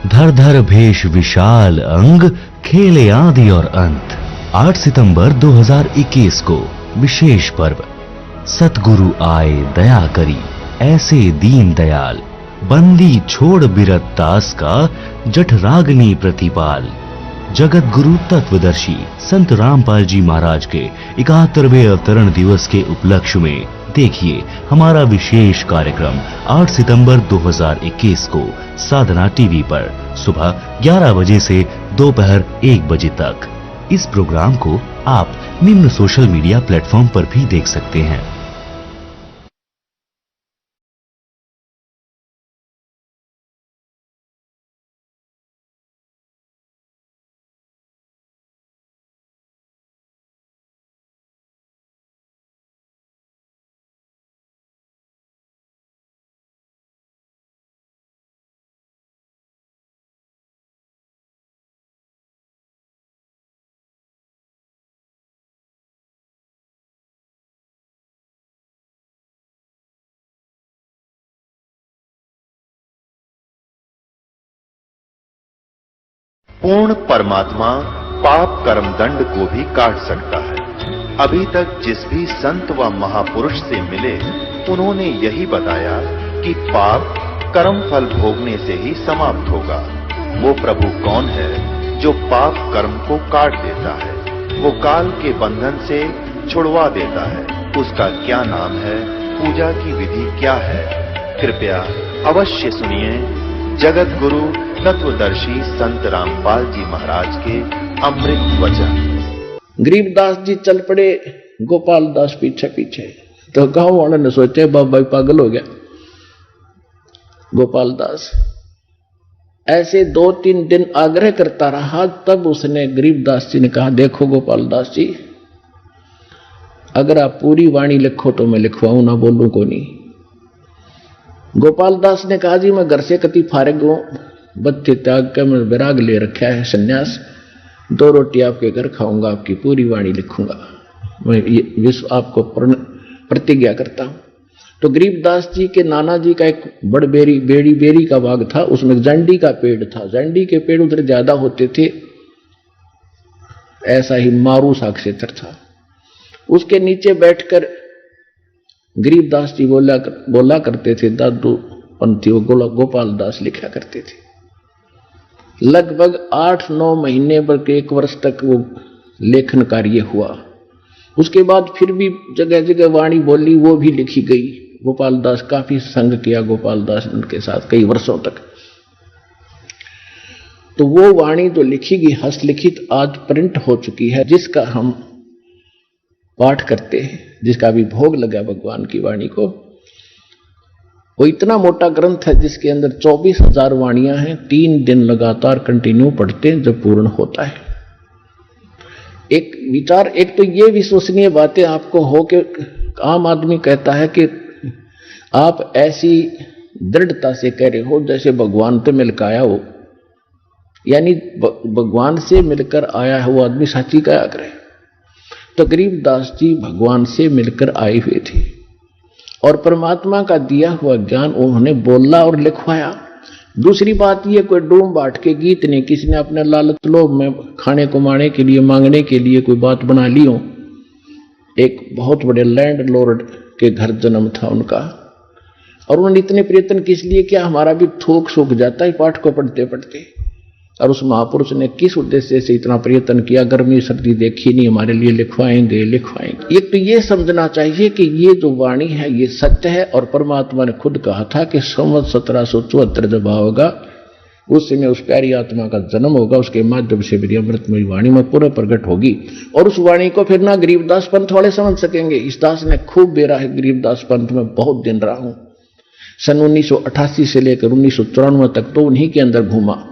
धर धर भेष विशाल अंग, खेले आदि और अंत। 8 सितंबर 2021 को विशेष पर्व। सतगुरु आए दया करी, ऐसे दीन दयाल। बंदी छोड़ बिरत दास का, जठराग्नि प्रतिपाल। जगत गुरु तत्वदर्शी संत रामपाल जी महाराज के 71वें अवतरण दिवस के उपलक्ष्य में देखिए हमारा विशेष कार्यक्रम 8 सितंबर 2021 को साधना टीवी पर सुबह 11 बजे से दोपहर 1 बजे तक। इस प्रोग्राम को आप निम्न सोशल मीडिया प्लेटफॉर्म पर भी देख सकते हैं। पूर्ण परमात्मा पाप कर्म दंड को भी काट सकता है। अभी तक जिस भी संत व महापुरुष से मिले, उन्होंने यही बताया कि पाप कर्म फल भोगने से ही समाप्त होगा। वो प्रभु कौन है जो पाप कर्म को काट देता है, वो काल के बंधन से छुड़वा देता है। उसका क्या नाम है, पूजा की विधि क्या है? कृपया अवश्य सुनिए जगत गुरु तत्वदर्शी संत रामपाल जी महाराज के अमृत वचन। गरीबदास जी चल पड़े, गोपाल दास पीछे पीछे। तो गांव वालों ने सोचे बाबा पागल हो गया। गोपाल दास ऐसे 2-3 दिन आग्रह करता रहा, तब उसने गरीबदास जी ने कहा, देखो गोपाल दास जी, अगर आप पूरी वाणी लिखो तो मैं लिखवाऊं, ना बोलूं को नहीं। गोपाल दास ने कहा, जी मैं घर से कति फारिग हूं, बत्ती त्याग कर मैं विराग ले रखा है, सन्यास। 2 रोटी आपके घर खाऊंगा, आपकी पूरी वाणी लिखूंगा, मैं ये विश्व आपको प्रतिज्ञा करता हूं। तो गरीबदास जी के नाना जी का एक बड़ बेरी का बाग था, उसमें जंडी का पेड़ था। जंडी के पेड़ उधर ज्यादा होते थे, ऐसा ही मारू सा क्षेत्र था। उसके नीचे बैठकर गरीबदास जी बोला करते थे, दादू पंथी गोपाल दास लिखा करते थे। लगभग 8-9 महीने बल्कि 1 वर्ष तक वो लेखन कार्य हुआ। उसके बाद फिर भी जगह जगह वाणी बोली, वो भी लिखी गई। गोपाल दास काफी संग किया गोपाल दास उनके साथ कई वर्षों तक। तो वो वाणी जो लिखी गई हस्तलिखित आज प्रिंट हो चुकी है, जिसका हम पाठ करते हैं, जिसका भी भोग लगा भगवान की वाणी को। वो इतना मोटा ग्रंथ है जिसके अंदर 24,000 वाणियां हैं। 3 दिन लगातार कंटिन्यू पढ़ते हैं जब पूर्ण होता है। एक विचार, एक तो ये विश्वसनीय बातें आपको हो कि आम आदमी कहता है कि आप ऐसी दृढ़ता से कह रहे हो जैसे भगवान तो मिलकर आया हो, यानी भगवान से मिलकर आया हुआ आदमी साची कहा करे। तो गरीबदास जी भगवान से मिलकर आए हुए थे और परमात्मा का दिया हुआ ज्ञान उन्होंने बोला और लिखवाया। दूसरी बात ये, कोई डूम बाट के गीत नहीं, किसी ने अपने लालच लोभ में खाने कमाने के लिए मांगने के लिए कोई बात बना ली हो। एक बहुत बड़े लैंड लॉर्ड के घर जन्म था उनका, और उन्होंने इतने प्रयत्न किस लिए किया, हमारा भी थोक सूख जाता है पाठ को पढ़ते पढ़ते। और उस महापुरुष ने किस उद्देश्य से इतना प्रयत्न किया, गर्मी सर्दी देखी नहीं, हमारे लिए लिखवाएंगे। एक तो ये समझना चाहिए कि ये जो वाणी है ये सत्य है, और परमात्मा ने खुद कहा था कि संवत 1774 जब आओगा उस समय उस प्यारी आत्मा का जन्म होगा, उसके माध्यम से मेरी अमृतमयी वाणी में पूरा प्रकट होगी। और उस वाणी को फिर ना गरीबदास पंथ वाले समझ सकेंगे। इस दास ने खूब बेरा है गरीबदास पंथ में, बहुत दिन रहा हूं। सन 1988 से लेकर 1994 तक तो उन्हीं के अंदर घूमा।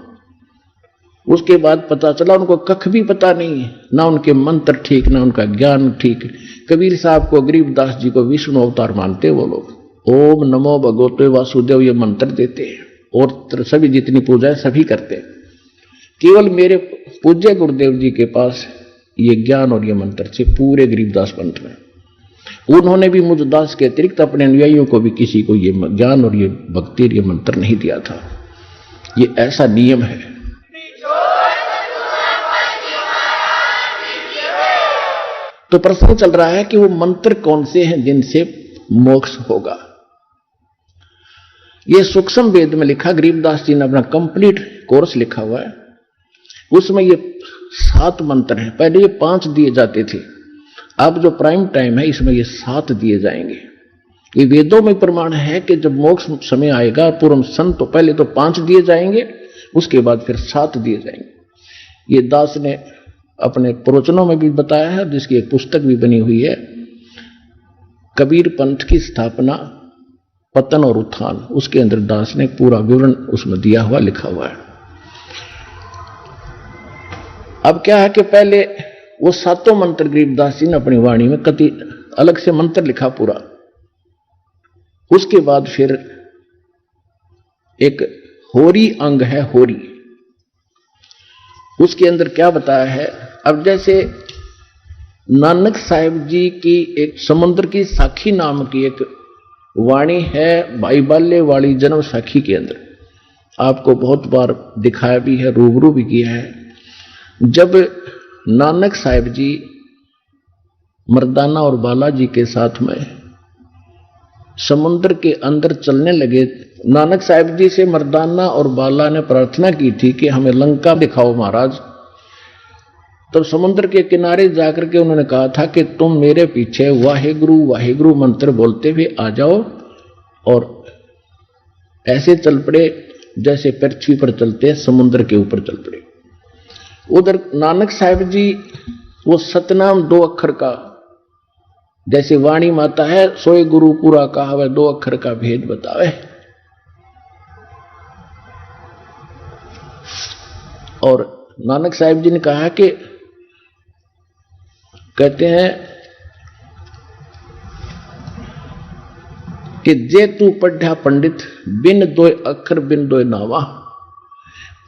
उसके बाद पता चला उनको कख भी पता नहीं है, ना उनके मंत्र ठीक, ना उनका ज्ञान ठीक। कबीर साहब को, गरीबदास जी को विष्णु अवतार मानते वो लोग। ओम नमो भगवते वासुदेव ये मंत्र देते हैं, और सभी जितनी पूजा है सभी करते हैं। केवल मेरे पूज्य गुरुदेव जी के पास ये ज्ञान और ये मंत्र थे पूरे गरीबदास पंथ में। उन्होंने भी मुझ दास के अतिरिक्त अपने अनुयायियों को भी किसी को ये ज्ञान और ये भक्ति और ये मंत्र नहीं दिया था। ये ऐसा नियम है। तो प्रश्न चल रहा है कि वो मंत्र कौन से हैं जिनसे मोक्ष होगा। ये सूक्ष्म वेद में लिखा, गरीबदास जी ने अपना कंप्लीट कोर्स लिखा हुआ है, उसमें ये 7 मंत्र हैं। पहले ये 5 दिए जाते थे, अब जो प्राइम टाइम है इसमें ये 7 दिए जाएंगे। ये वेदों में प्रमाण है कि जब मोक्ष समय आएगा पूर्व संत तो पहले तो 5 दिए जाएंगे, उसके बाद फिर 7 दिए जाएंगे। ये दास ने अपने प्रवचनों में भी बताया है, जिसकी एक पुस्तक भी बनी हुई है, कबीर पंथ की स्थापना, पतन और उत्थान। उसके अंदर दास ने पूरा विवरण उसमें दिया हुआ, लिखा हुआ है। अब क्या है कि पहले वो 7 मंत्र गरीबदास जी ने अपनी वाणी में कति अलग से मंत्र लिखा पूरा। उसके बाद फिर एक होरी अंग है, होरी, उसके अंदर क्या बताया है। अब जैसे नानक साहिब जी की एक समुद्र की साखी नाम की एक वाणी है, भाई बाल्य वाली जन्म साखी के अंदर आपको बहुत बार दिखाया भी है, रूबरू भी किया है। जब नानक साहिब जी मर्दाना और बालाजी के साथ में समुद्र के अंदर चलने लगे, नानक साहिब जी से मर्दाना और बाला ने प्रार्थना की थी कि हमें लंका दिखाओ महाराज। तब समुद्र के किनारे जाकर के उन्होंने कहा था कि तुम मेरे पीछे वाहेगुरु वाहेगुरु मंत्र बोलते हुए आ जाओ, और ऐसे चल पड़े जैसे पृथ्वी पर चलते हैं, समुद्र के ऊपर चल पड़े। उधर नानक साहिब जी वो सतनाम 2 अक्षर का, जैसे वाणी माता है, सोए गुरु पूरा कहावे 2 अक्षर का भेद बतावे। और नानक साहिब जी ने कहा कि कहते हैं कि जे तू पढ़ा पंडित बिन 2 अक्षर बिन 2 नावा,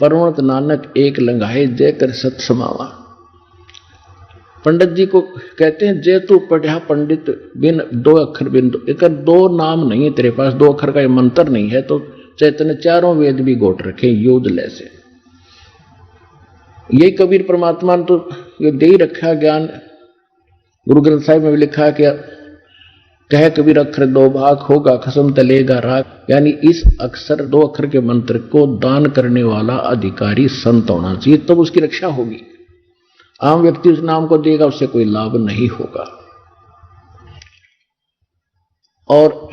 परमत नानक एक लंघाए जय कर सत समावा। पंडित जी को कहते हैं जे तू पढ़ा पंडित बिन 2 अक्षर बिन 2, एक 2 नाम नहीं है तेरे पास, 2 अक्षर का ये मंत्र नहीं है, तो चैतन्य चारों वेद भी गोट रखे योद ले से। यही कबीर परमात्मा ने तो ये दे ही रखा ज्ञान। गुरु ग्रंथ साहिब में भी लिखा है कि कह कबीर अक्षर 2 भाग होगा खसम तलेगा राग, यानी इस अक्षर 2 अक्षर के मंत्र को दान करने वाला अधिकारी संत होना चाहिए, तब उसकी रक्षा होगी। आम व्यक्ति उस नाम को देगा, उससे कोई लाभ नहीं होगा। और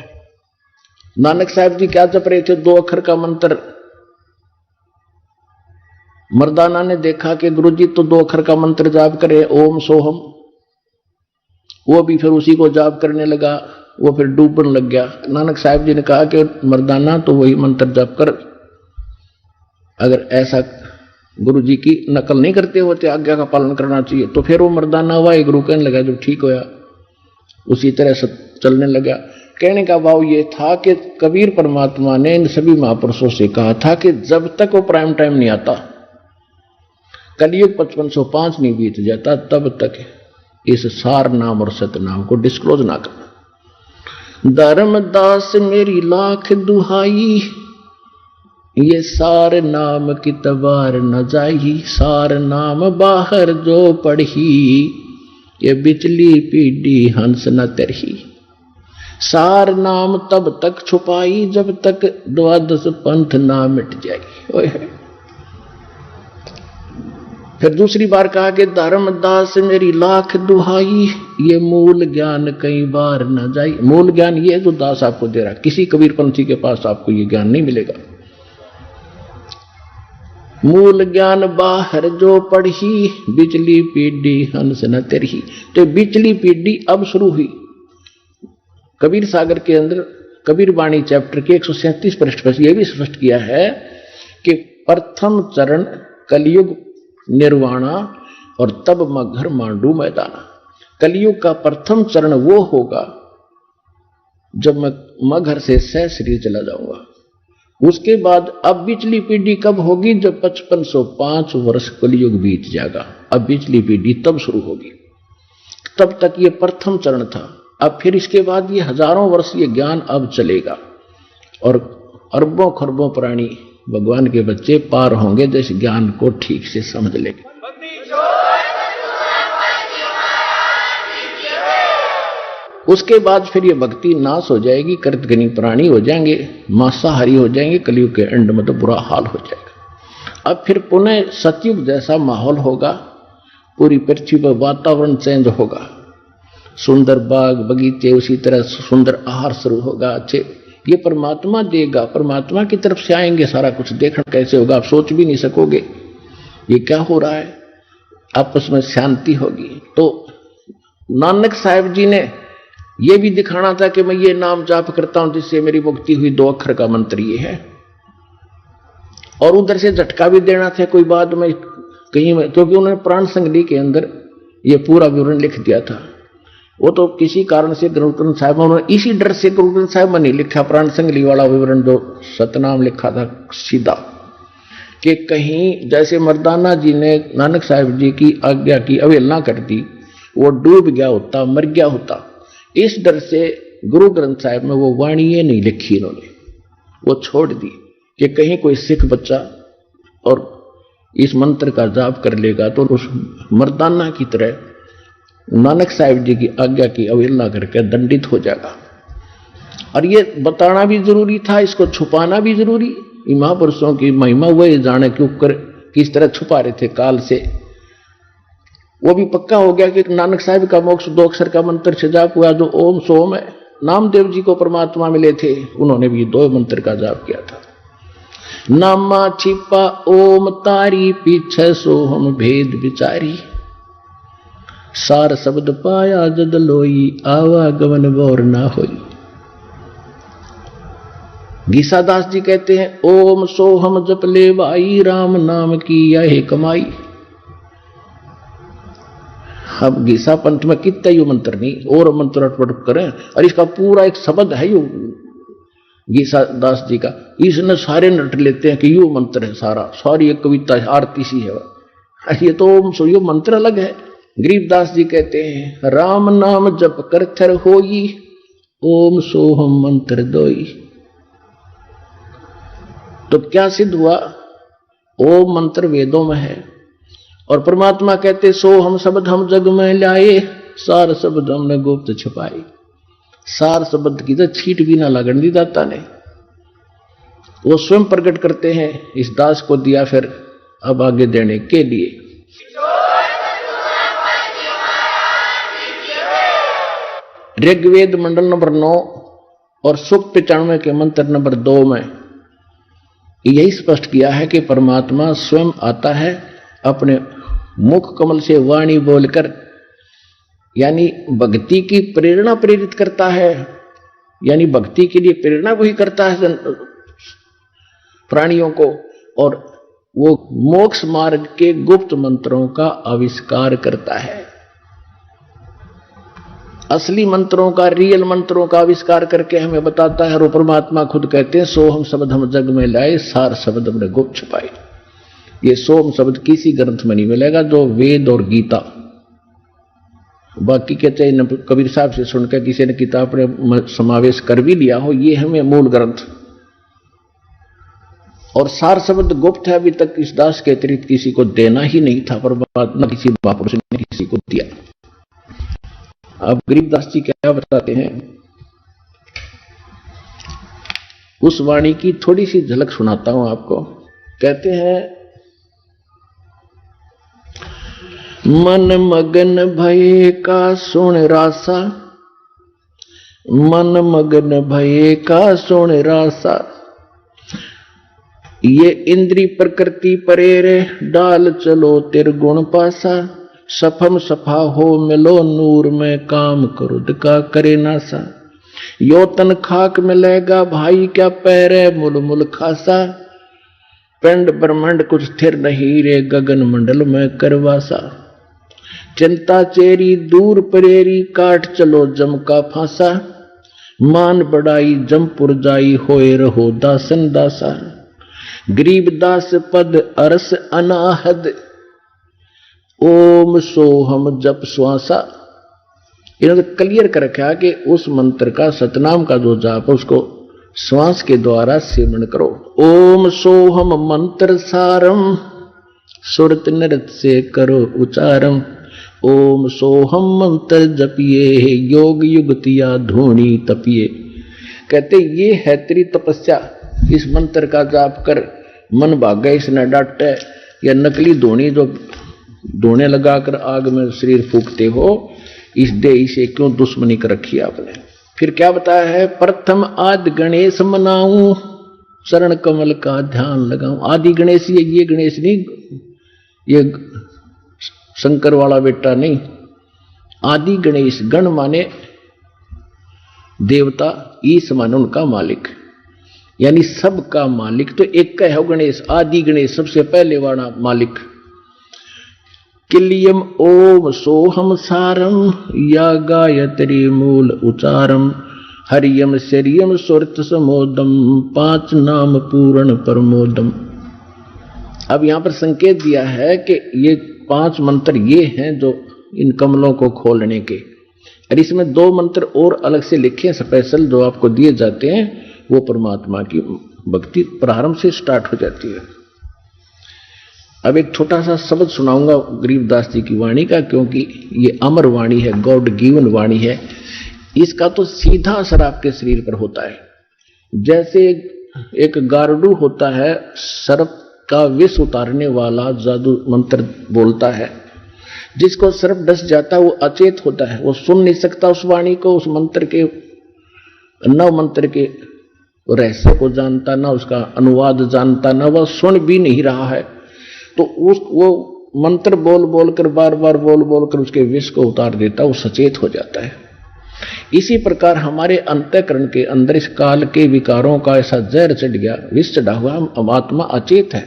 नानक साहिब जी क्या जप रहे थे 2 अक्षर का मंत्र। मर्दाना ने देखा कि गुरुजी तो 2 अक्षर का मंत्र जाप करे, ओम सोहम, वो भी फिर उसी को जाप करने लगा, वो फिर डूबने लग गया। नानक साहिब जी ने कहा कि मर्दाना तो वही मंत्र जाप कर, अगर ऐसा गुरु जी की नकल नहीं करते होते, आज्ञा का पालन करना चाहिए। तो फिर वो मर्दाना वाहे गुरु कहने लगा, जब ठीक होया उसी तरह से चलने लगा। कहने का भाव ये था कि कबीर परमात्मा ने इन सभी महापुरुषों से कहा था कि जब तक वो प्राइम टाइम नहीं आता, कलयुग 5505 नहीं बीत जाता, तब तक इस सार नाम और सतनाम को डिस्क्लोज ना करना। धर्मदास मेरी लाख दुहाई, ये सार नाम की तबार न जाई, सार नाम बाहर जो पढ़ी, ये बिचली पीढ़ी हंस न तरही। सार नाम तब तक छुपाई जब तक 12 पंथ ना मिट जाई। फिर दूसरी बार कहा कि धर्मदास मेरी लाख दुहाई, ये मूल ज्ञान कई बार न जाई। मूल ज्ञान ये जो दास आपको दे रहा, किसी कबीरपंथी के पास आपको ये ज्ञान नहीं मिलेगा। मूल ज्ञान बाहर जो पढ़ी, बिचली पीढ़ी हंस न तरही। तो बिचली पीढ़ी अब शुरू हुई। कबीर सागर के अंदर कबीर वाणी चैप्टर के 137 पृष्ठ पर यह भी स्पष्ट किया है कि प्रथम चरण कलयुग निर्वाणा और तब मगर मांडू मैदाना। कलयुग का प्रथम चरण वो होगा जब मैं घर से सहस्रीर चला जाऊंगा। उसके बाद अब बिचली पीढ़ी कब होगी, जब 5505 वर्ष कलयुग बीत जाएगा। अब बिचली पीढ़ी तब शुरू होगी। तब तक ये प्रथम चरण था। अब फिर इसके बाद ये हजारों वर्ष ये ज्ञान अब चलेगा और अरबों खरबों प्राणी भगवान के बच्चे पार होंगे जैसे ज्ञान को ठीक से समझ लेंगे। उसके बाद फिर ये भक्ति नाश हो जाएगी, कृतघ्नी प्राणी हो जाएंगे, मांसाहारी हो जाएंगे, कलयुग के एंड में तो बुरा हाल हो जाएगा। अब फिर पुनः सतयुग जैसा माहौल होगा, पूरी पृथ्वी पर वातावरण चेंज होगा, सुंदर बाग बगीचे, उसी तरह सुंदर आहार शुरू होगा, अच्छे ये परमात्मा देगा, परमात्मा की तरफ से आएंगे, सारा कुछ देखना कैसे होगा आप सोच भी नहीं सकोगे ये क्या हो रहा है, आपस में शांति होगी। तो नानक साहब जी ने यह भी दिखाना था कि मैं ये नाम जाप करता हूं जिससे मेरी मुक्ति हुई, 2 अक्षर का मंत्र ये है, और उधर से झटका भी देना था कोई बात में कहीं में, क्योंकि उन्होंने प्राण संगली के अंदर ये पूरा विवरण लिख दिया था। वो तो किसी कारण से गुरु ग्रंथ साहिब में उन्होंने इसी डर से गुरु ग्रंथ साहिब में नहीं लिखा प्राण संगली वाला विवरण, जो सतनाम लिखा था सीधा, कि कहीं जैसे मर्दाना जी ने नानक साहिब जी की आज्ञा की अवहेलना कर दी, वो डूब गया होता, मर गया होता, इस डर से गुरु ग्रंथ साहिब में वो वाणी ये नहीं लिखी इन्होंने, वो छोड़ दी कि कहीं कोई सिख बच्चा और इस मंत्र का जाप कर लेगा तो उस मर्दाना की तरह नानक साहिब जी की आज्ञा की अवहेलना करके दंडित हो जाएगा। और ये बताना भी जरूरी था, इसको छुपाना भी जरूरी। महापुरुषों की महिमा वही जाने क्यों कर किस तरह छुपा रहे थे काल से। वो भी पक्का हो गया कि नानक साहिब का मोक्ष 2 अक्षर का मंत्र से जाप हुआ, जो ओम सोम है। नामदेव जी को परमात्मा मिले थे, उन्होंने भी 2 मंत्र का जाप किया था। नामा छिपा ओम तारी, पीछे सोहम भेद विचारी, सार शब्द पाया जद लोई, आवागमन गौर ना होई। गीसादास जी कहते हैं ओम सोहम जप ले भाई, राम नाम की यह कमाई। अब गीसा पंथ में कितना यू मंत्र नहीं, और मंत्र अटपट करें, और इसका पूरा एक शब्द है यू गीसा दास जी का, इसने सारे नट लेते हैं कि यू मंत्र है सारा, सारी एक कविता आरती सी है। ये तो यो मंत्र अलग है। गरीबदास जी कहते हैं राम नाम जप कर थर होई, ओम सोहम मंत्र दोई। तो क्या सिद्ध हुआ, ओम मंत्र वेदों में है, और परमात्मा कहते सोहम शब्द हम जग में लाए, सार शब्द हमने गुप्त छुपाए। सार शब्द की तो छीट भी ना लगन दी दाता ने, वो स्वयं प्रकट करते हैं, इस दास को दिया फिर अब आगे देने के लिए। ऋग्वेद मंडल नंबर 9 और सूक्त 95 के मंत्र नंबर 2 में यही स्पष्ट किया है कि परमात्मा स्वयं आता है, अपने मुख कमल से वाणी बोलकर, यानी भक्ति की प्रेरणा प्रेरित करता है, यानी भक्ति के लिए प्रेरणा वही करता है प्राणियों को, और वो मोक्ष मार्ग के गुप्त मंत्रों का आविष्कार करता है। असली मंत्रों का, रियल मंत्रों का आविष्कार करके हमें बताता है। और परमात्मा खुद कहते हैं सोहम शब्द हम जग में लाए, सार शब्द हमने गुप्त छुपाए। ये सोम शब्द किसी ग्रंथ में नहीं मिलेगा, जो वेद और गीता, बाकी के चाहे कबीर साहब से सुनकर किसी ने किताब में समावेश कर भी लिया हो, ये हमें मूल ग्रंथ। और सार शब्द गुप्त है, अभी तक इस दास के अतिरिक्त किसी को देना ही नहीं था, परमात्मा किसी महापुरुष ने किसी को दिया। अब गरीबदास जी क्या बताते हैं, उस वाणी की थोड़ी सी झलक सुनाता हूं आपको। कहते हैं मन मगन भये का सुन रासा, मन मगन भये का सुन रासा, ये इंद्री प्रकृति परेरे, डाल चलो तिरगुण पासा, सफम सफा हो मिलो नूर में, काम क्रोध का करे नासा, यो तन खाक मिलेगा भाई क्या पैरे मुल मुल खासा, पिंड ब्रह्मांड कुछ स्थिर नहीं रे, गगन मंडल में करवासा, चिंता चेरी दूर परेरी, काट चलो जम का फांसा, मान बढ़ाई जमपुर जाई, होए रहो दासन दासा, गरीब दास पद अरस अनाहद, ओम सोहम जप श्वासा। इन्होंने क्लियर कर रखा कि उस मंत्र का, सतनाम का जो जाप उसको श्वास के द्वारा सेवन करो। ओम सोहम मंत्र सारम सुरत नृत्य से करो उच्चारम। ओम सोहम मंत्र जपिए योग युगतिया धूनी तपिए। कहते ये है तेरी तपस्या, इस मंत्र का जाप कर, मन भागे इसने डांटे, या नकली धोनी जो धोने लगाकर आग में शरीर फूकते हो, इस देह से क्यों दुश्मनी कर रखी आपने। फिर क्या बताया है, प्रथम आदि गणेश मनाऊं शरण कमल का ध्यान लगाऊं। आदि गणेश ये गणेश नहीं, ये शंकर वाला बेटा नहीं। आदि गणेश, गण माने देवता, ईश माने उनका मालिक, यानी सबका मालिक तो एक का है गणेश। आदि गणेश सबसे पहले वाला मालिक। किलियम ओम सोहम सारम या गायत्री मूल उचारम। हरियम शरियम सुरत समोदम 5 नाम पूर्ण परमोदम। अब यहां पर संकेत दिया है कि ये 5 मंत्र ये हैं जो इन कमलों को खोलने के। और इसमें 2 मंत्र और अलग से लिखे स्पेशल जो आपको दिए जाते हैं, वो परमात्मा की भक्ति प्रारंभ से स्टार्ट हो जाती है। अब एक छोटा सा शब्द सुनाऊंगा गरीबदास जी की वाणी का, क्योंकि ये अमर वाणी है, गॉड गिवन वाणी है। इसका तो सीधा असर आपके शरीर पर होता है। जैसे एक गारडू होता है, सर्प का विष उतारने वाला जादू मंत्र बोलता है, जिसको सर्प डस जाता है वो अचेत होता है, वो सुन नहीं सकता उस वाणी को, उस मंत्र के, नव मंत्र के रहस्य को जानता, ना उसका अनुवाद जानता, ना वह सुन भी नहीं रहा है। तो वो मंत्र बोल बोल कर, बार बार बोल बोल कर उसके विष को उतार देता, वो सचेत हो जाता है। इसी प्रकार हमारे अंतःकरण के अंदर इस काल के विकारों का ऐसा जहर चढ़ गया, विष चढ़ा हुआ, आत्मा अचेत है,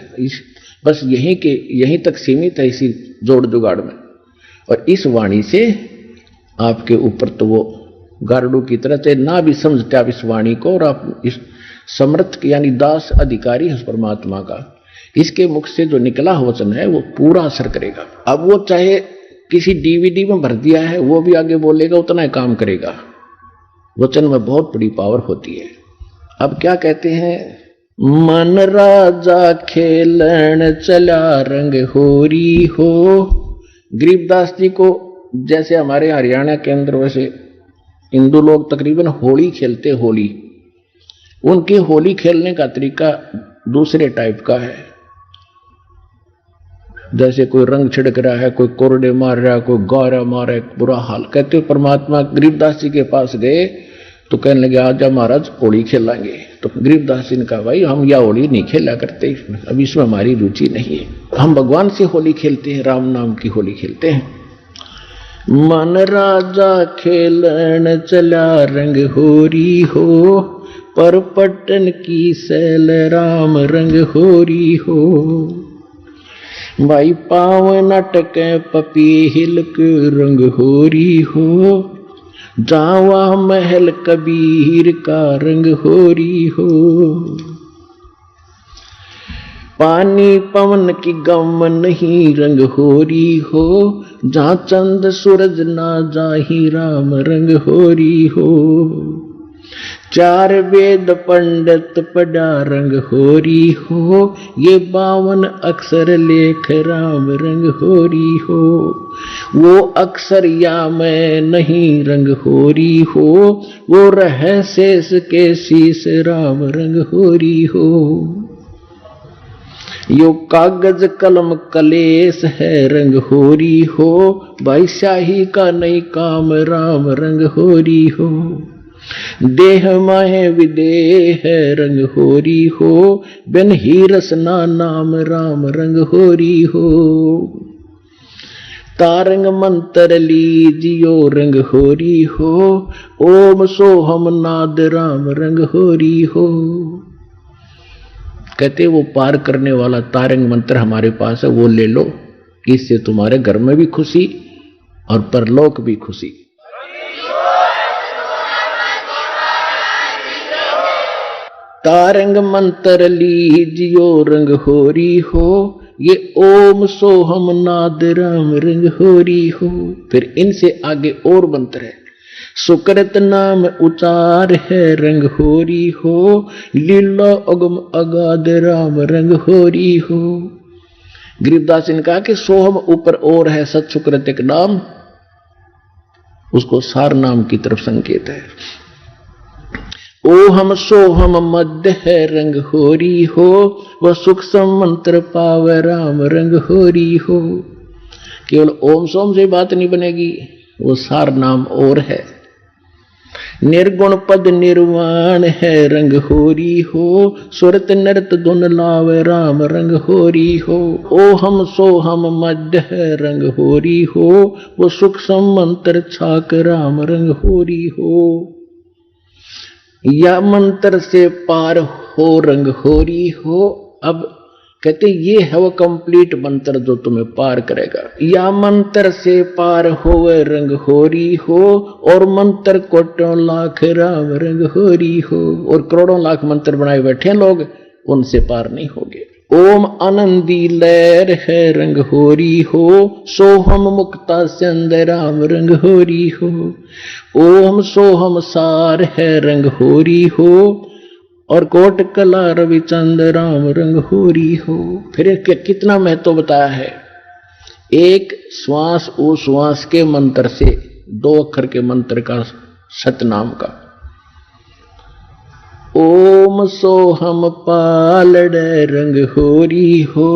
बस यहीं तक सीमित है इसी जोड़ जुगाड़ में। और इस वाणी से आपके ऊपर तो वो गारडू की तरह से ना भी समझते आप इस वाणी को, और आप इस समर्थ यानी दास अधिकारी है उस परमात्मा का, इसके मुख से जो निकला वचन है वो पूरा असर करेगा। अब वो चाहे किसी डीवीडी में भर दिया है, वो भी आगे बोलेगा, उतना ही काम करेगा। वचन में बहुत बड़ी पावर होती है। अब क्या कहते हैं, मन राजा खेलन चला रंग होरी हो। गरीबदास जी को जैसे हमारे हरियाणा के अंदर वैसे हिंदू लोग तकरीबन होली खेलते, होली, उनके होली खेलने का तरीका दूसरे टाइप का है। जैसे कोई रंग छिड़क रहा है, कोई कोरडे मार रहा है, कोई गौरा मार रहा है, बुरा हाल। कहते हो परमात्मा गरीबदास जी के पास गए तो कहने लगे आजा महाराज होली खेलेंगे। तो गरीबदास जी ने कहा भाई हम या होली नहीं खेला करते, अब इसमें हमारी रुचि नहीं है, हम भगवान से होली खेलते हैं, राम नाम की होली खेलते हैं। मन राजा खेलन चला रंग होरी हो, पर पटन की सैल राम रंग होरी हो। भाई पावन अटक पपीहिल के रंग होरी हो, जावा महल कबीर का रंग होरी हो। पानी पवन की गम नहीं रंग होरी हो, जहाँ चंद सूरज ना जाही राम रंग होरी हो। 4 वेद पंडित पढ़ा रंग होरी हो, ये 52 अक्षर लेख राम रंग होरी हो। वो अक्षर या मैं नहीं रंग होरी हो, वो रह शेष के शीश राम रंग होरी हो। यो कागज कलम कलेश है रंग होरी हो, भाई शाही का नहीं काम राम रंग होरी हो। देह माहे विदेह है रंग होरी हो, बिन ही रसना नाम राम रंग होरी हो। तारंग मंत्र लीजियो रंग होरी हो, ओम सोहम नाद राम रंग होरी हो। कहते वो पार करने वाला तारंग मंत्र हमारे पास है, वो ले लो, इससे तुम्हारे घर में भी खुशी और परलोक भी खुशी। तारंग मंत्र लीजियो रंग होरी हो, ये ओम सोहम नाद राम रंग होरी हो। फिर इनसे आगे और मंत्र है, सुकृत नाम उचार है रंग होरी हो, लीला अगम अगाध राम रंग होरी हो। गरीबदास ने कहा कि सोहम ऊपर और है सत सुकृत एक नाम, उसको सार नाम की तरफ संकेत है। ओ हम सोहम मध्य है रंग होरी हो, वह सुख मंत्र पावे राम रंग होरी हो। केवल ओम सोम से बात नहीं बनेगी, वो सार नाम और है। निर्गुण पद निर्वाण है रंग होरी हो, सुरत नृत धुन लावे राम रंग होरी हो। ओ हम सो हम मध्य है रंग होरी हो, वो सुख मंत्र छाक राम रंग होरी हो। या मंत्र से पार हो रंग होरी हो। अब कहते ये है वो कंप्लीट मंत्र जो तुम्हें पार करेगा। या मंत्र से पार होवे रंग होरी हो, और मंत्र कोटों लाख राम रंग होरी हो। और करोड़ों लाख मंत्र बनाए बैठे हैं लोग, उनसे पार नहीं होगे। ओम आनंदी लहर है रंग होरी हो, सोहम मुक्ता चंद राम रंग होरी हो। ओम सोहम सार है रंग होरी हो, और कोट कला रविचंद राम रंग होरी हो। फिर कितना महत्व बताया है। एक श्वास उश्वास के मंत्र से, 2 अक्षर के मंत्र का, सतनाम का। ओम सोहम पालड़ रंग होरी हो,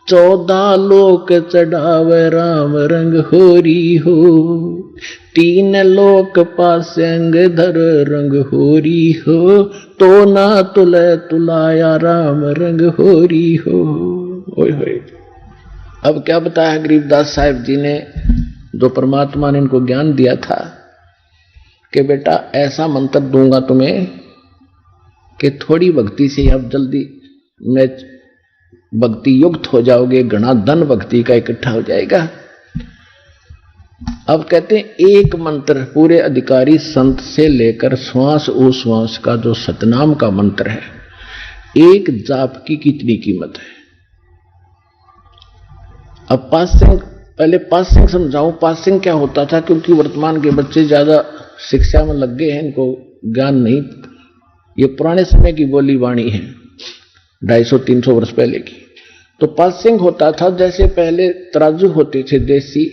14 लोक चढ़ावे राम रंग होरी हो। 3 लोक पासंग धर रंग होरी हो, तो ना तुले तुलाया राम रंग होरी हो। ओए होए। अब क्या बताया गरीबदास साहिब जी ने, जो परमात्मा ने इनको ज्ञान दिया था कि बेटा ऐसा मंत्र दूंगा तुम्हें कि थोड़ी भक्ति से आप जल्दी में भक्ति युक्त हो जाओगे, घना धन भक्ति का इकट्ठा हो जाएगा। अब कहते हैं एक मंत्र पूरे अधिकारी संत से लेकर श्वास उश्वास का जो सतनाम का मंत्र है, एक जाप की कितनी कीमत है। अब पासिंग, पहले पासिंग समझाऊं। पासिंग क्या होता था, क्योंकि वर्तमान के बच्चे ज्यादा शिक्षा में लग गए हैं, इनको ज्ञान नहीं। ये पुराने समय की बोली वाणी है, 250-300 वर्ष पहले की। तो पासिंग होता था, जैसे पहले तराजू होते थे देसी,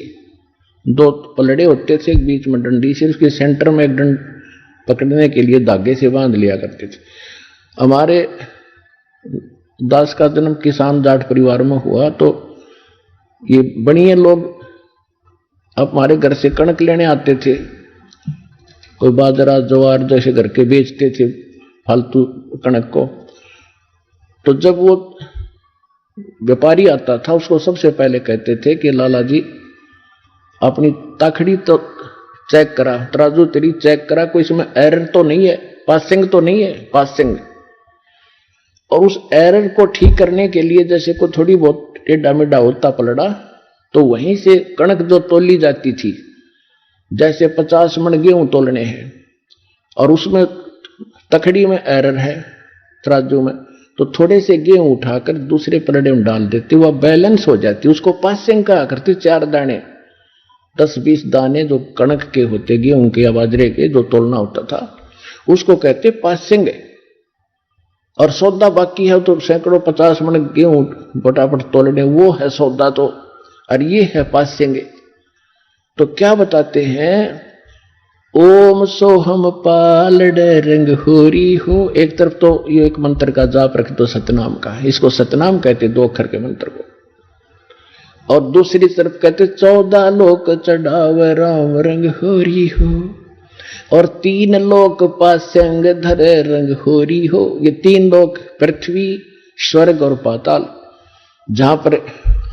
2 पलड़े होते थे, एक बीच में डंडी से, उसके सेंटर में एक डंड पकड़ने के लिए धागे से बांध लिया करते थे। हमारे दास का जन्म किसान जाट परिवार में हुआ, तो ये बनिए लोग हमारे घर से कणक लेने आते थे। कोई बाजरा ज्वार जैसे घर के बेचते थे फालतू कणक को। तो जब वो व्यापारी आता था, उसको सबसे पहले कहते थे कि लाला जी अपनी ताखड़ी तो चेक करा, तराजू तेरी चेक करा, कोई इसमें एरर तो नहीं है, पासिंग तो नहीं है, पासिंग। और उस एरर को ठीक करने के लिए जैसे को थोड़ी बहुत टेढ़ा मेढ़ा होता पलड़ा, तो वहीं से कणक जो तोली जाती थी, जैसे 50 मन गेहूं तोलने हैं और उसमें तखड़ी में एरर है तराजू में, तो थोड़े से गेहूं उठाकर दूसरे पलड़े में डाल देते, वह बैलेंस हो जाती। उसको पासिंग कहा करते। 4 दाने 10-20 दाने जो कणक के होते, गेहूं के या बाजरे के, जो तोलना होता था, उसको कहते पासिंग। और सौदा बाकी है तो सैकड़ों 50 मन गेहूं फटाफट तोलने, वो है सौदा। तो और ये है पासिंग। तो क्या बताते हैं, ओम सोहम पालड़ रंग होरी हो। एक तरफ तो ये एक मंत्र का जाप रख दो सतनाम का, इसको सतनाम कहते 2 अक्षर के मंत्र को। और दूसरी तरफ कहते 14 लोक चढ़ावे राम रंग होरी हो, और 3 लोक पासंग धरे रंग होरी हो। ये 3 लोक, पृथ्वी, स्वर्ग और पाताल, जहां पर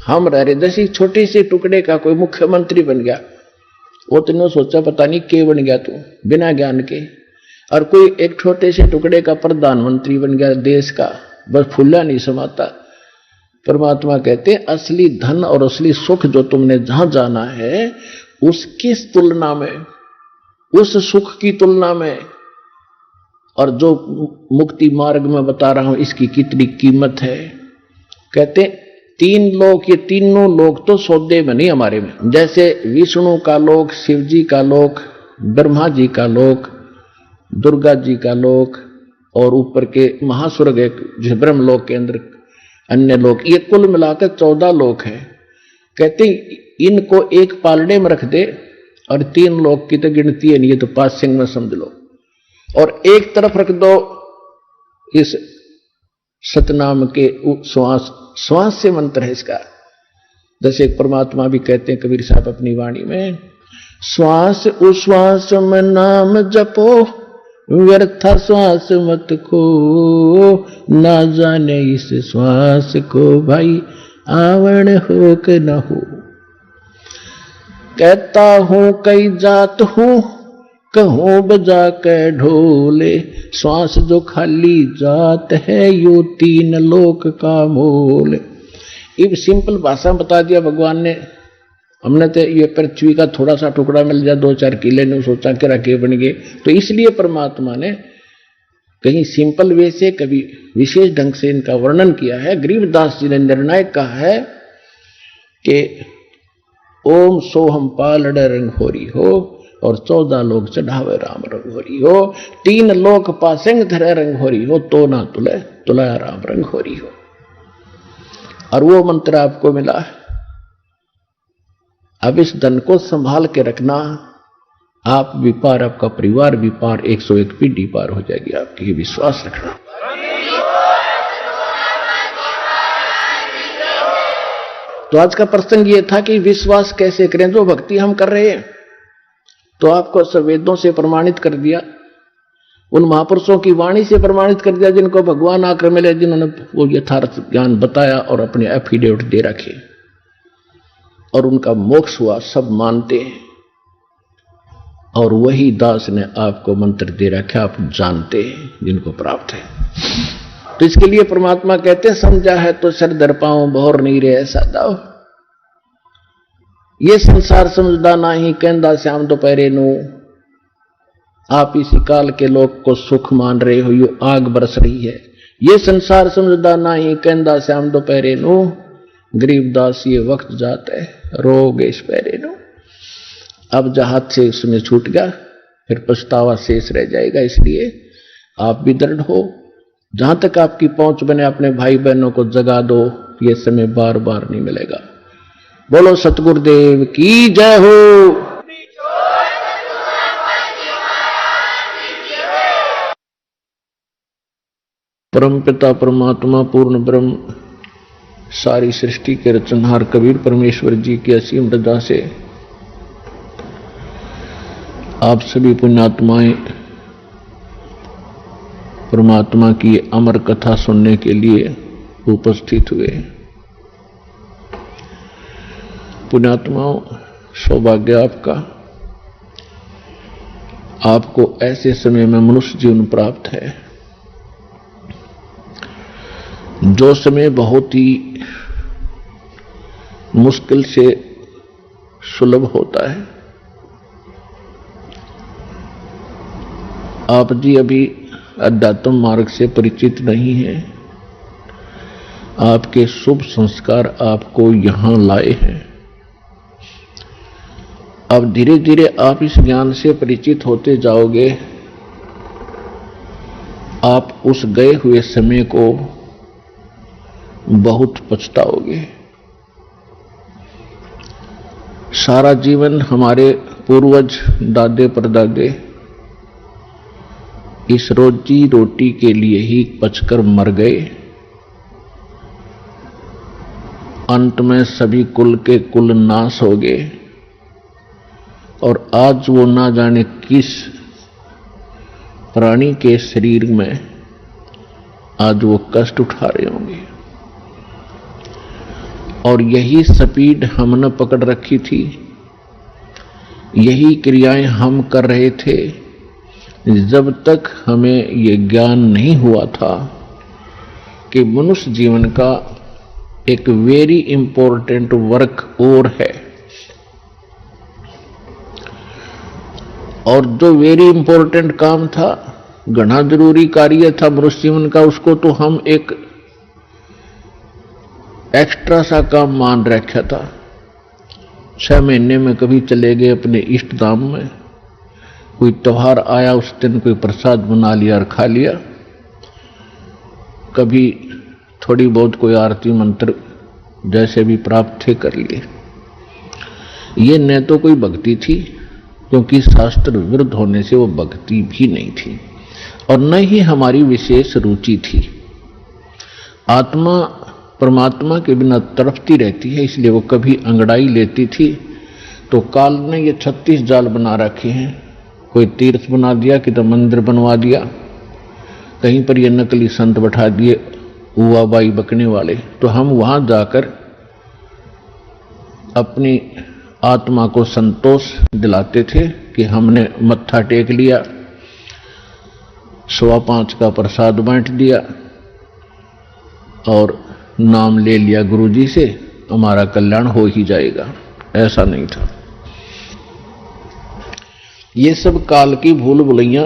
हम रह रहे। जैसे छोटे से टुकड़े का कोई मुख्यमंत्री बन गया, वो तुमने सोचा पता नहीं के बन गया तू बिना ज्ञान के। और कोई एक छोटे से टुकड़े का प्रधानमंत्री बन गया देश का, बस फुल्ला नहीं समाता। परमात्मा कहते असली धन और असली सुख जो तुमने जहां जाना है, उसकी तुलना में, उस सुख की तुलना में, और जो मुक्ति मार्ग में बता रहा हूं इसकी कितनी कीमत है। कहते 3 लोक, ये तीनों लोक तो सौदे में नहीं हमारे में। जैसे विष्णु का लोक, शिव जी का लोक, ब्रह्मा जी का लोक, दुर्गा जी का लोक और ऊपर के महास्वर्ग एक जिस ब्रह्मलोक के अंदर अन्य लोक, ये कुल मिलाकर 14 लोक है। कहते इनको एक पालने में रख दे और 3 लोक की तो गिनती है नहीं, ये तो 5 सिंह में समझ लो, और एक तरफ रख दो इस सतनाम के श्वास, श्वास से मंत्र है इसका। जैसे परमात्मा भी कहते हैं कबीर साहब अपनी वाणी में, श्वास उश्वास में नाम जपो, व्यर्था श्वास मत खो, ना जाने इस श्वास को भाई आवरण हो कि न हो। कहता हूं कई जात हूं, कहूं बजा के ढोले, श्वास जो खाली जात है यो 3 लोक का मोल। ये सिंपल भाषा बता दिया भगवान ने। हमने तो ये पृथ्वी का थोड़ा सा टुकड़ा मिल जाए 2-4 किले ने सोचा कि रखे बन गए, तो इसलिए परमात्मा ने कहीं सिंपल वे से कभी विशेष ढंग से इनका वर्णन किया है। गरीबदास जी ने निर्णायक कहा है कि ओम सोहम पालड़ रंग होरी हो और 14 लोग चढ़ावे राम रंग होरी हो, 3 लोक पासेंग धरे रंग होरी हो, तो ना तुले तुलाया राम रंग होरी हो। और वो मंत्र आपको मिला है। अब इस धन को संभाल के रखना, आप भी पार, आपका परिवार भी पार, 101 पीढ़ी पार हो जाएगी आपकी, ये विश्वास रखना। तो आज का प्रसंग ये था कि विश्वास कैसे करें। जो भक्ति हम कर रहे हैं तो आपको वेदों से प्रमाणित कर दिया, उन महापुरुषों की वाणी से प्रमाणित कर दिया जिनको भगवान आकर मिले, जिन्होंने वो यथार्थ ज्ञान बताया और अपने एफिडेविट दे रखे और उनका मोक्ष हुआ, सब मानते हैं। और वही दास ने आपको मंत्र दे रखा, आप जानते हैं, जिनको प्राप्त है। तो इसके लिए परमात्मा कहते हैं, समझा है तो सर दर पाऊं भौर नहीं रहे सादाओ। ये संसार समझदा नहीं कहंदा श्याम दोपहरे नू, आप इसी काल के लोग को सुख मान रहे हो, यो आग बरस रही है। ये संसार समझदा नहीं कहंदा श्याम दोपहरे नू, गरीबदास ये वक्त जाता है रोग इस पैरे नू। अब जहाज से उसमें छूट गया, फिर पछतावा शेष रह जाएगा। इसलिए आप भी दृढ़ हो, जहां तक आपकी पहुंच बने अपने भाई बहनों को जगा दो, ये समय बार बार नहीं मिलेगा। बोलो सतगुरुदेव की जय हो। परमपिता परमात्मा पूर्ण ब्रह्म सारी सृष्टि के रचनहार कबीर परमेश्वर जी की असीम रजा से आप सभी पुण्यात्माएं परमात्मा की अमर कथा सुनने के लिए उपस्थित हुए। पुण्यात्माओं, सौभाग्य आपका, आपको ऐसे समय में मनुष्य जीवन प्राप्त है जो समय बहुत ही मुश्किल से सुलभ होता है। आप जी अभी अध्यात्म मार्ग से परिचित नहीं हैं, आपके शुभ संस्कार आपको यहां लाए हैं। अब धीरे धीरे आप इस ज्ञान से परिचित होते जाओगे, आप उस गए हुए समय को बहुत पछताओगे। सारा जीवन हमारे पूर्वज दादे परदादे इस रोजी रोटी के लिए ही पचकर मर गए। अंत में सभी कुल के कुल नाश हो गए और आज वो ना जाने किस प्राणी के शरीर में आज वो कष्ट उठा रहे होंगे। और यही स्पीड हमने पकड़ रखी थी, यही क्रियाएं हम कर रहे थे जब तक हमें ये ज्ञान नहीं हुआ था कि मनुष्य जीवन का एक वेरी इंपॉर्टेंट वर्क और है। और जो वेरी इंपॉर्टेंट काम था, घना जरूरी कार्य था मनुष्य जीवन का, उसको तो हम एक एक्स्ट्रा सा काम मान रखा था। 6 महीने में कभी चले गए अपने इष्ट धाम में, कोई त्योहार आया उस दिन कोई प्रसाद बना लिया और खा लिया, कभी थोड़ी बहुत कोई आरती मंत्र जैसे भी प्राप्त थे कर लिए। ये न तो कोई भक्ति थी, क्योंकि शास्त्र विरुद्ध होने से वो भक्ति भी नहीं थी, और न ही हमारी विशेष रुचि थी। आत्मा परमात्मा के बिना तड़पती रहती है, इसलिए वो कभी अंगड़ाई लेती थी तो काल ने ये 36 जाल बना रखे हैं। कोई तीर्थ बना दिया, किधर मंदिर बनवा दिया, कहीं पर ये नकली संत बैठा दिए उवा बाई बकने वाले, तो हम वहां जाकर अपनी आत्मा को संतोष दिलाते थे कि हमने मत्था टेक लिया, 5:15 का प्रसाद बांट दिया और नाम ले लिया गुरुजी से, हमारा कल्याण हो ही जाएगा। ऐसा नहीं था। ये सब काल की भूल भुलैया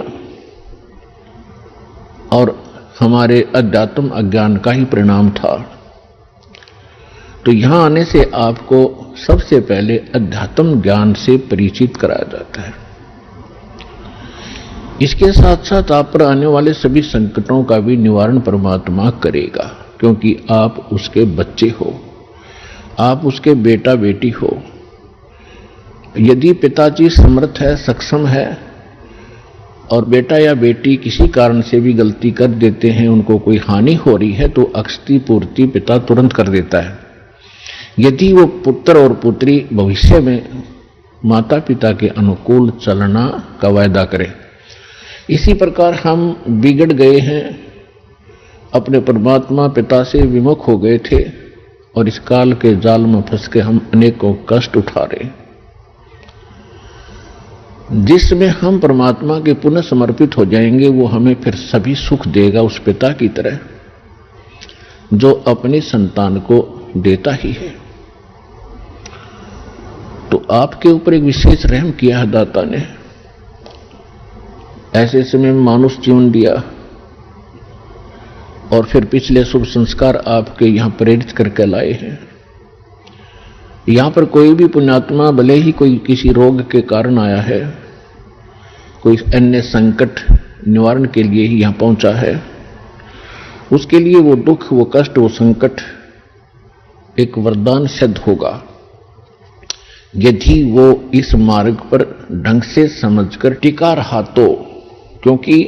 और हमारे अध्यात्म अज्ञान का ही परिणाम था। तो यहां आने से आपको सबसे पहले अध्यात्म ज्ञान से परिचित कराया जाता है। इसके साथ साथ आप पर आने वाले सभी संकटों का भी निवारण परमात्मा करेगा, क्योंकि आप उसके बच्चे हो, आप उसके बेटा बेटी हो। यदि पिताजी समर्थ है, सक्षम है, और बेटा या बेटी किसी कारण से भी गलती कर देते हैं, उनको कोई हानि हो रही है, तो अक्षति पूर्ति पिता तुरंत कर देता है। यदि वो पुत्र और पुत्री भविष्य में माता पिता के अनुकूल चलना का वायदा करें। इसी प्रकार हम बिगड़ गए हैं, अपने परमात्मा पिता से विमुख हो गए थे, और इस काल के जाल में फंस के हम अनेकों कष्ट उठा रहे हैं। जिसमें हम परमात्मा के पुनः समर्पित हो जाएंगे, वो हमें फिर सभी सुख देगा, उस पिता की तरह जो अपनी संतान को देता ही है। तो आपके ऊपर एक विशेष रहम किया है दाता ने, ऐसे समय में मानुष जीवन दिया, और फिर पिछले शुभ संस्कार आपके यहां प्रेरित करके लाए हैं। यहां पर कोई भी पुण्यात्मा भले ही कोई किसी रोग के कारण आया है, कोई अन्य संकट निवारण के लिए ही यहां पहुंचा है, उसके लिए वो दुख, वो कष्ट, वो संकट एक वरदान सिद्ध होगा, यदि वो इस मार्ग पर ढंग से समझकर टिका रहा तो। क्योंकि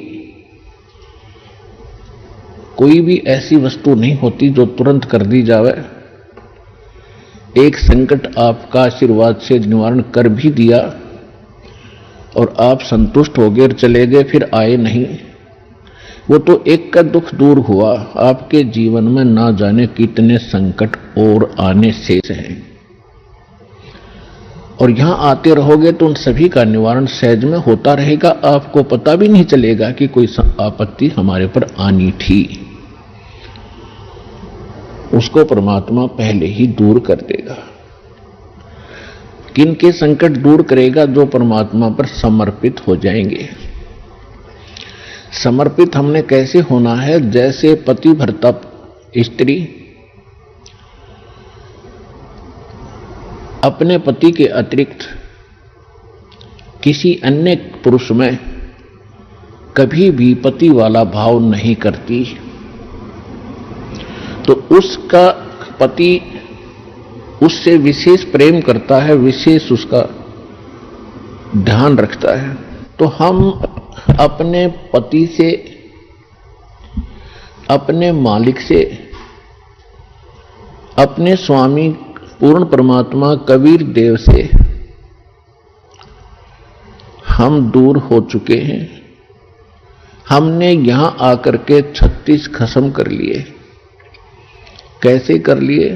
कोई भी ऐसी वस्तु नहीं होती जो तुरंत कर दी जावे। एक संकट आपका आशीर्वाद से निवारण कर भी दिया और आप संतुष्ट हो गए और चले गए, फिर आए नहीं, वो तो एक का दुख दूर हुआ। आपके जीवन में ना जाने कितने संकट और आने शेष हैं, और यहां आते रहोगे तो उन सभी का निवारण सहज में होता रहेगा। आपको पता भी नहीं चलेगा कि कोई आपत्ति हमारे पर आनी थी, उसको परमात्मा पहले ही दूर कर देगा। किन के संकट दूर करेगा? जो परमात्मा पर समर्पित हो जाएंगे। समर्पित हमने कैसे होना है? जैसे पति भरता स्त्री अपने पति के अतिरिक्त किसी अन्य पुरुष में कभी भी पति वाला भाव नहीं करती, तो उसका पति उससे विशेष प्रेम करता है, विशेष उसका ध्यान रखता है। तो हम अपने पति से, अपने मालिक से, अपने स्वामी पूर्ण परमात्मा कबीर देव से हम दूर हो चुके हैं। हमने यहां आकर के 36 खत्म कर लिए। कैसे कर लिए?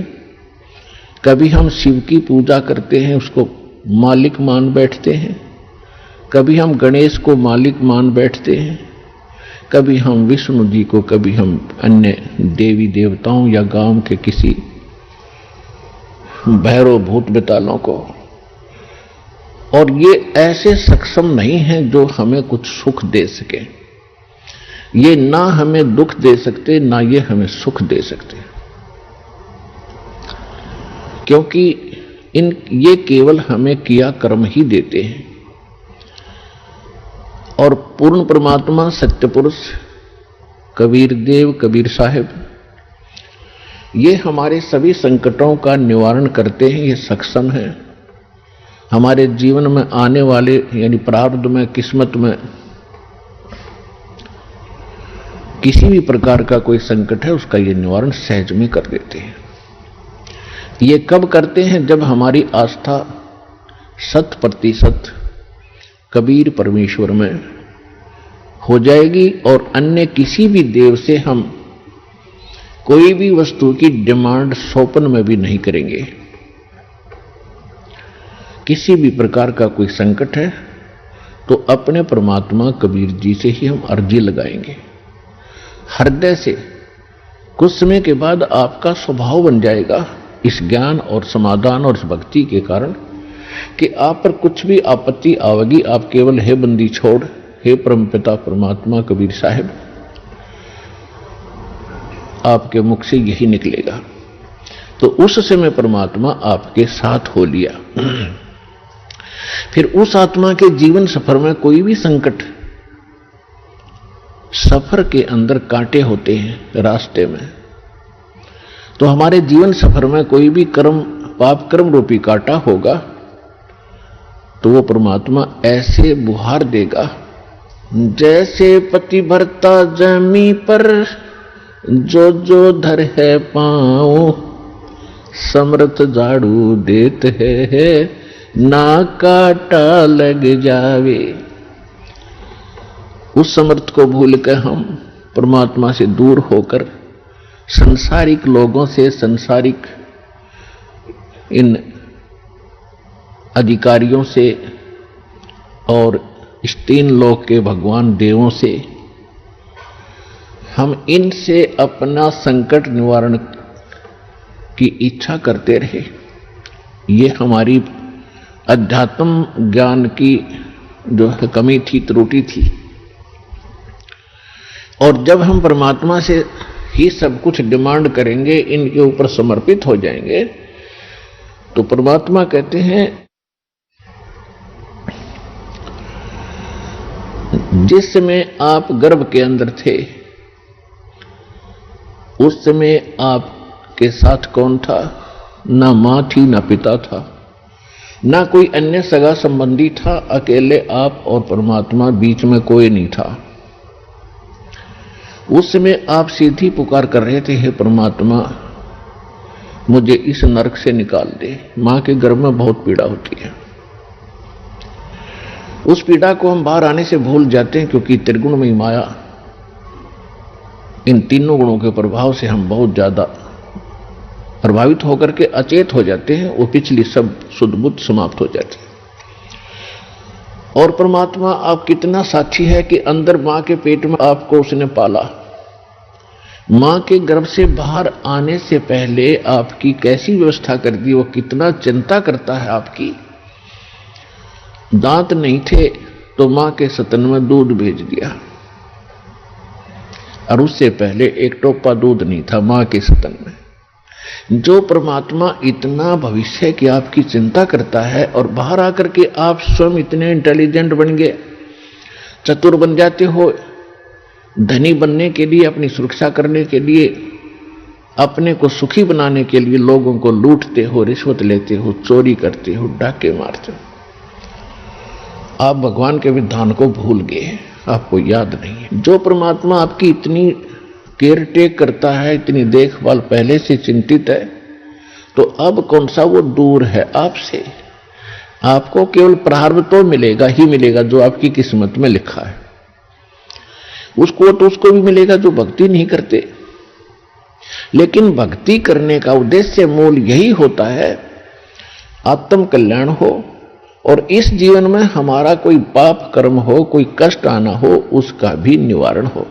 कभी हम शिव की पूजा करते हैं, उसको मालिक मान बैठते हैं, कभी हम गणेश को मालिक मान बैठते हैं, कभी हम विष्णु जी को, कभी हम अन्य देवी देवताओं या गांव के किसी भैरव भूत बेतालों को। और ये ऐसे सक्षम नहीं हैं जो हमें कुछ सुख दे सके। ये ना हमें दुख दे सकते, ना ये हमें सुख दे सकते, क्योंकि ये केवल हमें किया कर्म ही देते हैं। और पूर्ण परमात्मा सत्य पुरुष कबीर देव कबीर साहिब ये हमारे सभी संकटों का निवारण करते हैं। ये सक्षम है। हमारे जीवन में आने वाले यानी प्रारब्ध में किस्मत में किसी भी प्रकार का कोई संकट है उसका ये निवारण सहज में कर देते हैं। ये कब करते हैं? जब हमारी आस्था 100% कबीर परमेश्वर में हो जाएगी और अन्य किसी भी देव से हम कोई भी वस्तु की डिमांड स्वप्न में भी नहीं करेंगे। किसी भी प्रकार का कोई संकट है तो अपने परमात्मा कबीर जी से ही हम अर्जी लगाएंगे हृदय से। कुछ समय के बाद आपका स्वभाव बन जाएगा इस ज्ञान और समाधान और इस भक्ति के कारण कि आप पर कुछ भी आपत्ति आवेगी, आप केवल हे बंदी छोड़, हे परमपिता परमात्मा कबीर साहिब, आपके मुख से यही निकलेगा। तो उस समय परमात्मा आपके साथ हो लिया। फिर उस आत्मा के जीवन सफर में कोई भी संकट, सफर के अंदर कांटे होते हैं रास्ते में, तो हमारे जीवन सफर में कोई भी कर्म पाप कर्म रूपी कांटा होगा तो वो परमात्मा ऐसे बुहार देगा जैसे पति भरता जमी पर जो जो धर है पाँव, समर्थ झाड़ू देत है ना काटा लग जावे। उस समर्थ को भूल कर हम परमात्मा से दूर होकर संसारिक लोगों से, संसारिक इन अधिकारियों से और इस 3 लोक के भगवान देवों से हम इनसे अपना संकट निवारण की इच्छा करते रहे। ये हमारी अध्यात्म ज्ञान की जो है कमी थी, त्रुटि थी। और जब हम परमात्मा से ही सब कुछ डिमांड करेंगे, इनके ऊपर समर्पित हो जाएंगे, तो परमात्मा कहते हैं जिस समय आप गर्भ के अंदर थे उस समय आपके साथ कौन था? ना मां थी, ना पिता था, ना कोई अन्य सगा संबंधी था। अकेले आप और परमात्मा, बीच में कोई नहीं था। उस समय आप सीधी पुकार कर रहे थे, हे परमात्मा मुझे इस नरक से निकाल दे। मां के गर्भ में बहुत पीड़ा होती है। उस पीड़ा को हम बाहर आने से भूल जाते हैं क्योंकि त्रिगुणमयी माया, इन 3 गुणों के प्रभाव से हम बहुत ज्यादा प्रभावित होकर के अचेत हो जाते हैं। वो पिछली सब शुद्ध बुद्ध समाप्त हो जाती है। और परमात्मा आप कितना साक्षी है कि अंदर मां के पेट में आपको उसने पाला। मां के गर्भ से बाहर आने से पहले आपकी कैसी व्यवस्था कर दी, वो कितना चिंता करता है आपकी। दांत नहीं थे तो मां के स्तन में दूध भेज दिया, और उससे पहले एक टोपा दूध नहीं था मां के स्तन में। जो परमात्मा इतना भविष्य की आपकी चिंता करता है और बाहर आकर के आप स्वयं इतने इंटेलिजेंट बन गए, चतुर बन जाते हो, धनी बनने के लिए, अपनी सुरक्षा करने के लिए, अपने को सुखी बनाने के लिए लोगों को लूटते हो, रिश्वत लेते हो, चोरी करते हो, डाके मारते हो। आप भगवान के विधान को भूल गए, आपको याद नहीं है। जो परमात्मा आपकी इतनी केयर टेक करता है, इतनी देखभाल पहले से चिंतित है, तो अब कौन सा वो दूर है आपसे। आपको केवल प्रारब्ध तो मिलेगा ही मिलेगा जो आपकी किस्मत में लिखा है। उसको तो उसको भी मिलेगा जो भक्ति नहीं करते। लेकिन भक्ति करने का उद्देश्य मूल यही होता है आत्म कल्याण हो, और इस जीवन में हमारा कोई पाप कर्म हो, कोई कष्ट आना हो, उसका भी निवारण हो।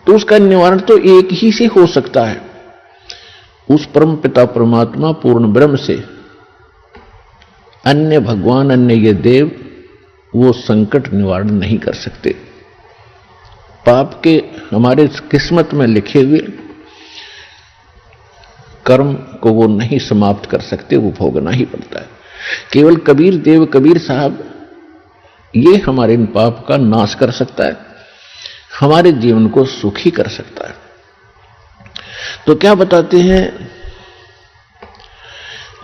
तो उसका निवारण तो एक ही से हो सकता है, उस परम पिता परमात्मा पूर्ण ब्रह्म से। अन्य भगवान, अन्य ये देव वो संकट निवारण नहीं कर सकते। पाप के हमारे किस्मत में लिखे हुए कर्म को वो नहीं समाप्त कर सकते, वो भोगना ही पड़ता है। केवल कबीर देव कबीर साहब ये हमारे इन पाप का नाश कर सकता है, हमारे जीवन को सुखी कर सकता है। तो क्या बताते हैं,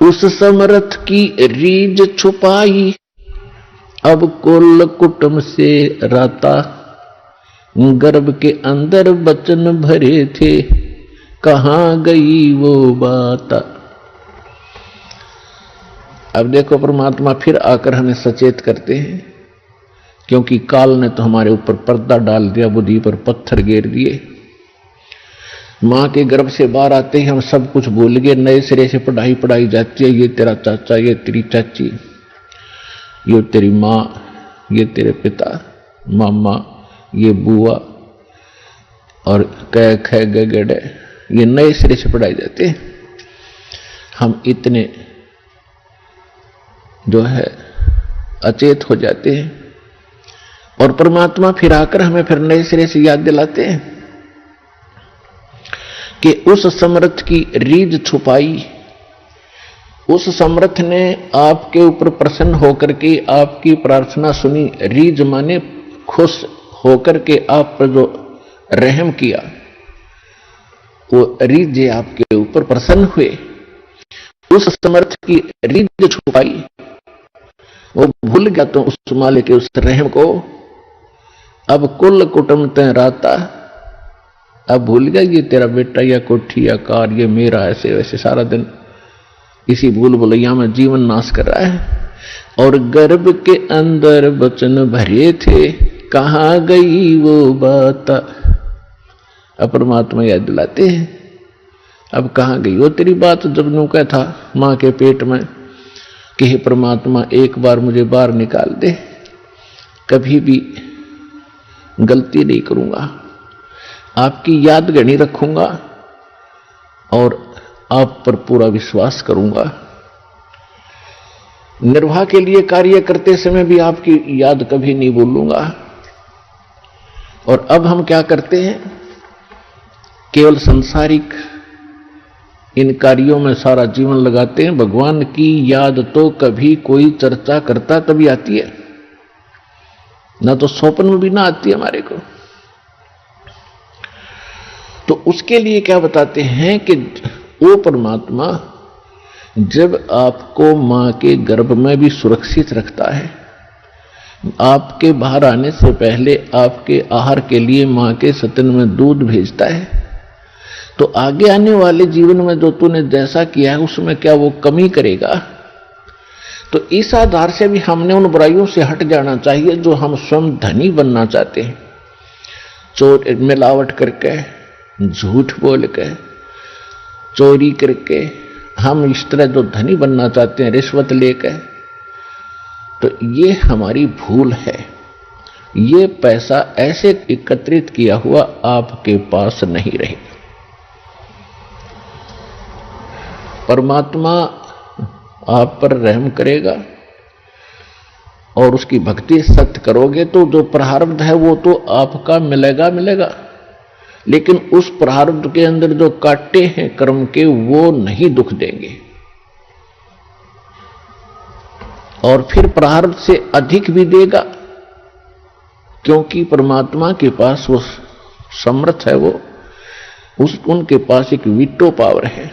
उस समर्थ की रीझ छुपाई, अब कुल कुटुंब से राता, गर्भ के अंदर बचन भरे थे, कहां गई वो बात। अब देखो परमात्मा फिर आकर हमें सचेत करते हैं, क्योंकि काल ने तो हमारे ऊपर पर्दा डाल दिया, बुद्धि पर पत्थर गिर दिए। मां के गर्भ से बाहर आते ही हम सब कुछ भूल गए, नए सिरे से पढ़ाई जाती है। ये तेरा चाचा, ये तेरी चाची, ये तेरी माँ, ये तेरे पिता, मामा, ये बुआ और कै खे गड़े, ये नए सिरे से पढ़ाई जाते हैं। हम इतने जो है अचेत हो जाते हैं और परमात्मा फिर आकर हमें फिर नए सिरे से याद दिलाते हैं कि उस समर्थ की रीझ छुपाई। उस समर्थ ने आपके ऊपर प्रसन्न होकर के आपकी प्रार्थना सुनी। रीझ माने खुश होकर के आप पर जो रहम किया, वो रीझ आपके ऊपर प्रसन्न हुए। उस समर्थ की रीझ छुपाई, वो भूल गया तो उस मालिक के उस रहम को। अब कुल कुटुंब ते राता, अब भूल गया ये तेरा बेटा या कोठी या कार, ये मेरा, ऐसे वैसे सारा दिन इसी भूल भुलैया में जीवन नाश कर रहा है। और गर्भ के अंदर बचन भरे थे, कहां गई वो बात। अब परमात्मा याद दिलाते हैं, अब कहां गई वो तेरी बात जब नु क्या था मां के पेट में कि हे परमात्मा एक बार मुझे बाहर निकाल दे, कभी भी गलती नहीं करूंगा, आपकी याद गणी रखूंगा और आप पर पूरा विश्वास करूंगा। निर्वाह के लिए कार्य करते समय भी आपकी याद कभी नहीं भूलूंगा। और अब हम क्या करते हैं, केवल सांसारिक इन कार्यों में सारा जीवन लगाते हैं। भगवान की याद तो कभी कोई चर्चा करता तभी आती है, ना तो स्वप्न में भी ना आती है हमारे को। तो उसके लिए क्या बताते हैं कि वो परमात्मा जब आपको मां के गर्भ में भी सुरक्षित रखता है, आपके बाहर आने से पहले आपके आहार के लिए मां के स्तन में दूध भेजता है, तो आगे आने वाले जीवन में जो तूने जैसा किया है उसमें क्या वो कमी करेगा। तो इस आधार से भी हमने उन बुराइयों से हट जाना चाहिए जो हम स्वयं धनी बनना चाहते हैं। चोर मिलावट करके, झूठ बोल के, चोरी करके हम इस तरह जो धनी बनना चाहते हैं, रिश्वत लेकर, तो ये हमारी भूल है। ये पैसा ऐसे एकत्रित किया हुआ आपके पास नहीं रहेगा। परमात्मा आप पर रहम करेगा और उसकी भक्ति सत्य करोगे तो जो प्रारब्ध है वो तो आपका मिलेगा, लेकिन उस प्रारब्ध के अंदर जो कांटे हैं कर्म के वो नहीं दुख देंगे और फिर प्रारब्ध से अधिक भी देगा, क्योंकि परमात्मा के पास वो समर्थ है, वो उनके पास एक वीटो पावर है,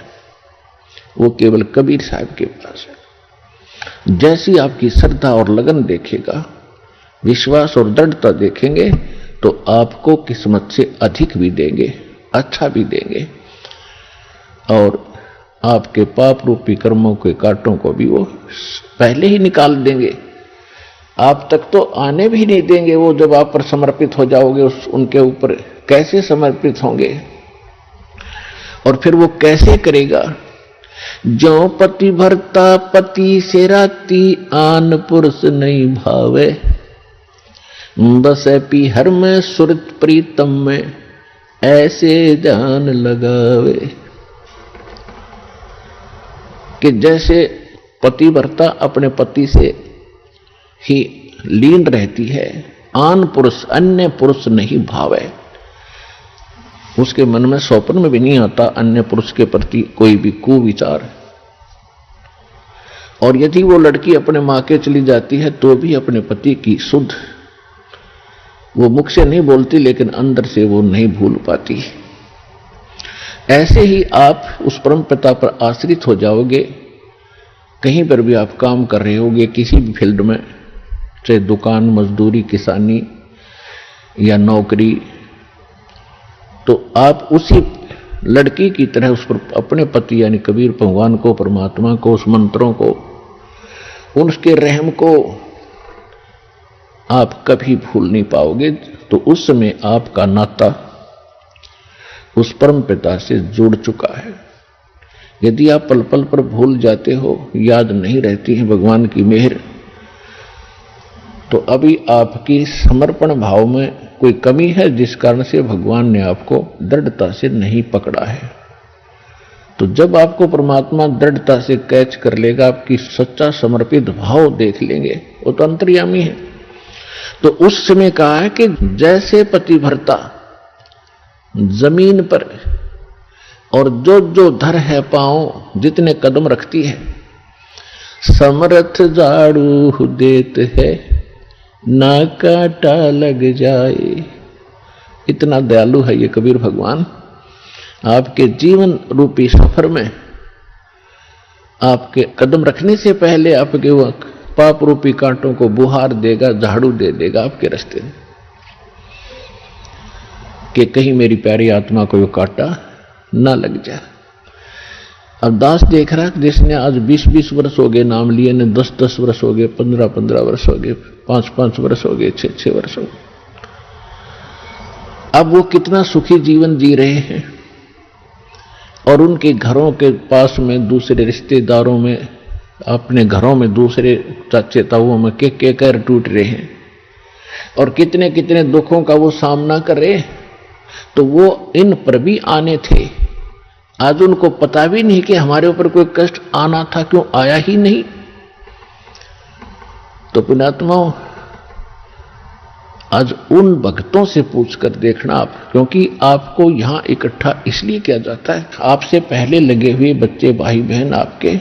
वो केवल कबीर साहब के पास है। जैसी आपकी श्रद्धा और लगन देखेगा, विश्वास और दृढ़ता देखेंगे, तो आपको किस्मत से अधिक भी देंगे, अच्छा भी देंगे और आपके पाप रूपी कर्मों के कांटों को भी वो पहले ही निकाल देंगे। आप तक तो आने भी नहीं देंगे। वो जब आप पर समर्पित हो जाओगे उनके ऊपर कैसे समर्पित होंगे और फिर वो कैसे करेगा। जो पति भरता पति से राती, आन पुरुष नहीं भावे, बस पी हर में सुरत प्रीतम में, ऐसे जान लगावे। कि जैसे पतिव्रता अपने पति से ही लीन रहती है, आन पुरुष अन्य पुरुष नहीं भावे, उसके मन में स्वप्न में भी नहीं आता अन्य पुरुष के प्रति कोई भी कुविचार। और यदि वो लड़की अपने मां के चली जाती है तो भी अपने पति की सुध वो मुख से नहीं बोलती, लेकिन अंदर से वो नहीं भूल पाती। ऐसे ही आप उस परम पिता पर आश्रित हो जाओगे। कहीं पर भी आप काम कर रहे होगे, किसी भी फील्ड में, चाहे दुकान, मजदूरी, किसानी या नौकरी, तो आप उसी लड़की की तरह उस पर अपने पति यानी कबीर भगवान को, परमात्मा को, उस मंत्रों को, उसके रहम को आप कभी भूल नहीं पाओगे। तो उस समय आपका नाता उस परम पिता से जुड़ चुका है। यदि आप पल पल पर भूल जाते हो, याद नहीं रहती है भगवान की मेहर, तो अभी आपकी समर्पण भाव में कोई कमी है, जिस कारण से भगवान ने आपको दृढ़ता से नहीं पकड़ा है। तो जब आपको परमात्मा दृढ़ता से कैच कर लेगा, आपकी सच्चा समर्पित भाव देख लेंगे, वो तो अंतर्यामी है। तो उस समय कहा है कि जैसे पतिव्रता जमीन पर और जो जो धर है पांव जितने कदम रखती है, समर्थ झाड़ू देत है ना कांटा लग जाए। इतना दयालु है ये कबीर भगवान। आपके जीवन रूपी सफर में आपके कदम रखने से पहले आपके वो पाप रूपी कांटों को बुहार देगा, झाड़ू दे देगा आपके रास्ते में, कि कहीं मेरी प्यारी आत्मा को वो कांटा ना लग जाए। अब दास देख रहा है, जिसने आज 20-20 वर्ष हो गए नाम लिए, ने 10-10 वर्ष हो गए, 15-15 वर्ष हो गए, 5-5 वर्ष हो गए, 6-6 वर्ष हो गए, अब वो कितना सुखी जीवन जी रहे हैं। और उनके घरों के पास में, दूसरे रिश्तेदारों में, अपने घरों में दूसरे चाचे ताऊओं में के कर टूट रहे हैं, और कितने कितने दुखों का वो सामना कर रहे हैं। तो वो इन पर भी आने थे, आज उनको पता भी नहीं कि हमारे ऊपर कोई कष्ट आना था, क्यों आया ही नहीं। तो पुण्यात्माओं, आज उन भक्तों से पूछकर देखना आप, क्योंकि आपको यहां इकट्ठा इसलिए किया जाता है, आपसे पहले लगे हुए बच्चे, भाई बहन आपके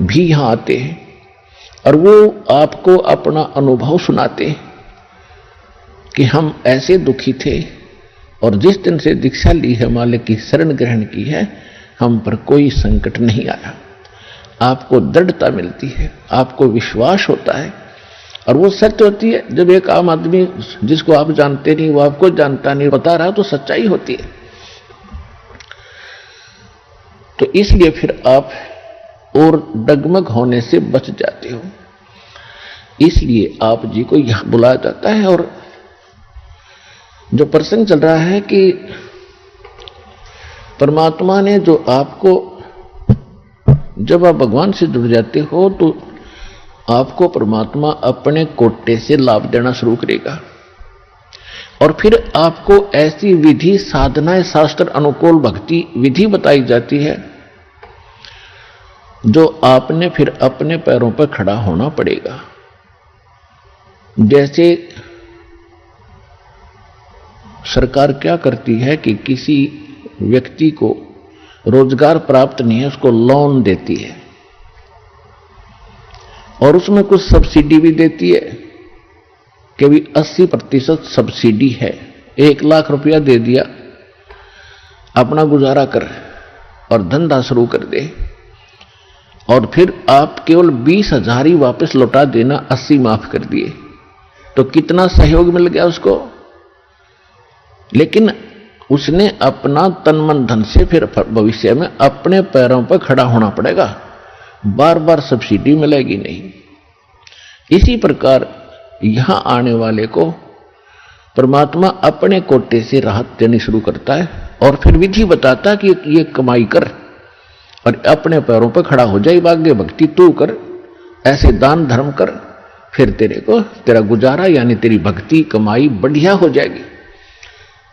भी यहां आते हैं, और वो आपको अपना अनुभव सुनाते हैं कि हम ऐसे दुखी थे, और जिस दिन से दीक्षा ली है, मालिक की शरण ग्रहण की है, हम पर कोई संकट नहीं आया। आपको दृढ़ता मिलती है, आपको विश्वास होता है, और वो सत्य होती है। जब एक आम आदमी जिसको आप जानते नहीं, वो आपको जानता नहीं, बता रहा, तो सच्चाई होती है। तो इसलिए फिर आप और डगमग होने से बच जाते हो। इसलिए आप जी को यहां बुलाया जाता है। और जो प्रसंग चल रहा है कि परमात्मा ने जो आपको, जब आप भगवान से जुड़ जाते हो तो आपको परमात्मा अपने कोटे से लाभ देना शुरू करेगा, और फिर आपको ऐसी विधि, साधनाएं, शास्त्र अनुकूल भक्ति विधि बताई जाती है जो आपने फिर अपने पैरों पर खड़ा होना पड़ेगा। जैसे सरकार क्या करती है कि किसी व्यक्ति को रोजगार प्राप्त नहीं है, उसको लोन देती है, और उसमें कुछ सब्सिडी भी देती है कि भी 80% सब्सिडी है। 1 लाख रुपया दे दिया, अपना गुजारा कर और धंधा शुरू कर दे, और फिर आप केवल 20,000 ही वापस लौटा देना, 80 माफ कर दिए। तो कितना सहयोग मिल गया उसको। लेकिन उसने अपना तन मन धन से फिर भविष्य में अपने पैरों पर खड़ा होना पड़ेगा, बार बार सब्सिडी मिलेगी नहीं। इसी प्रकार यहां आने वाले को परमात्मा अपने कोटे से राहत देनी शुरू करता है, और फिर विधि बताता कि ये कमाई कर और अपने पैरों पर खड़ा हो जाए, भाग्य भक्ति तू कर, ऐसे दान धर्म कर, फिर तेरा गुजारा यानी तेरी भक्ति कमाई बढ़िया हो जाएगी,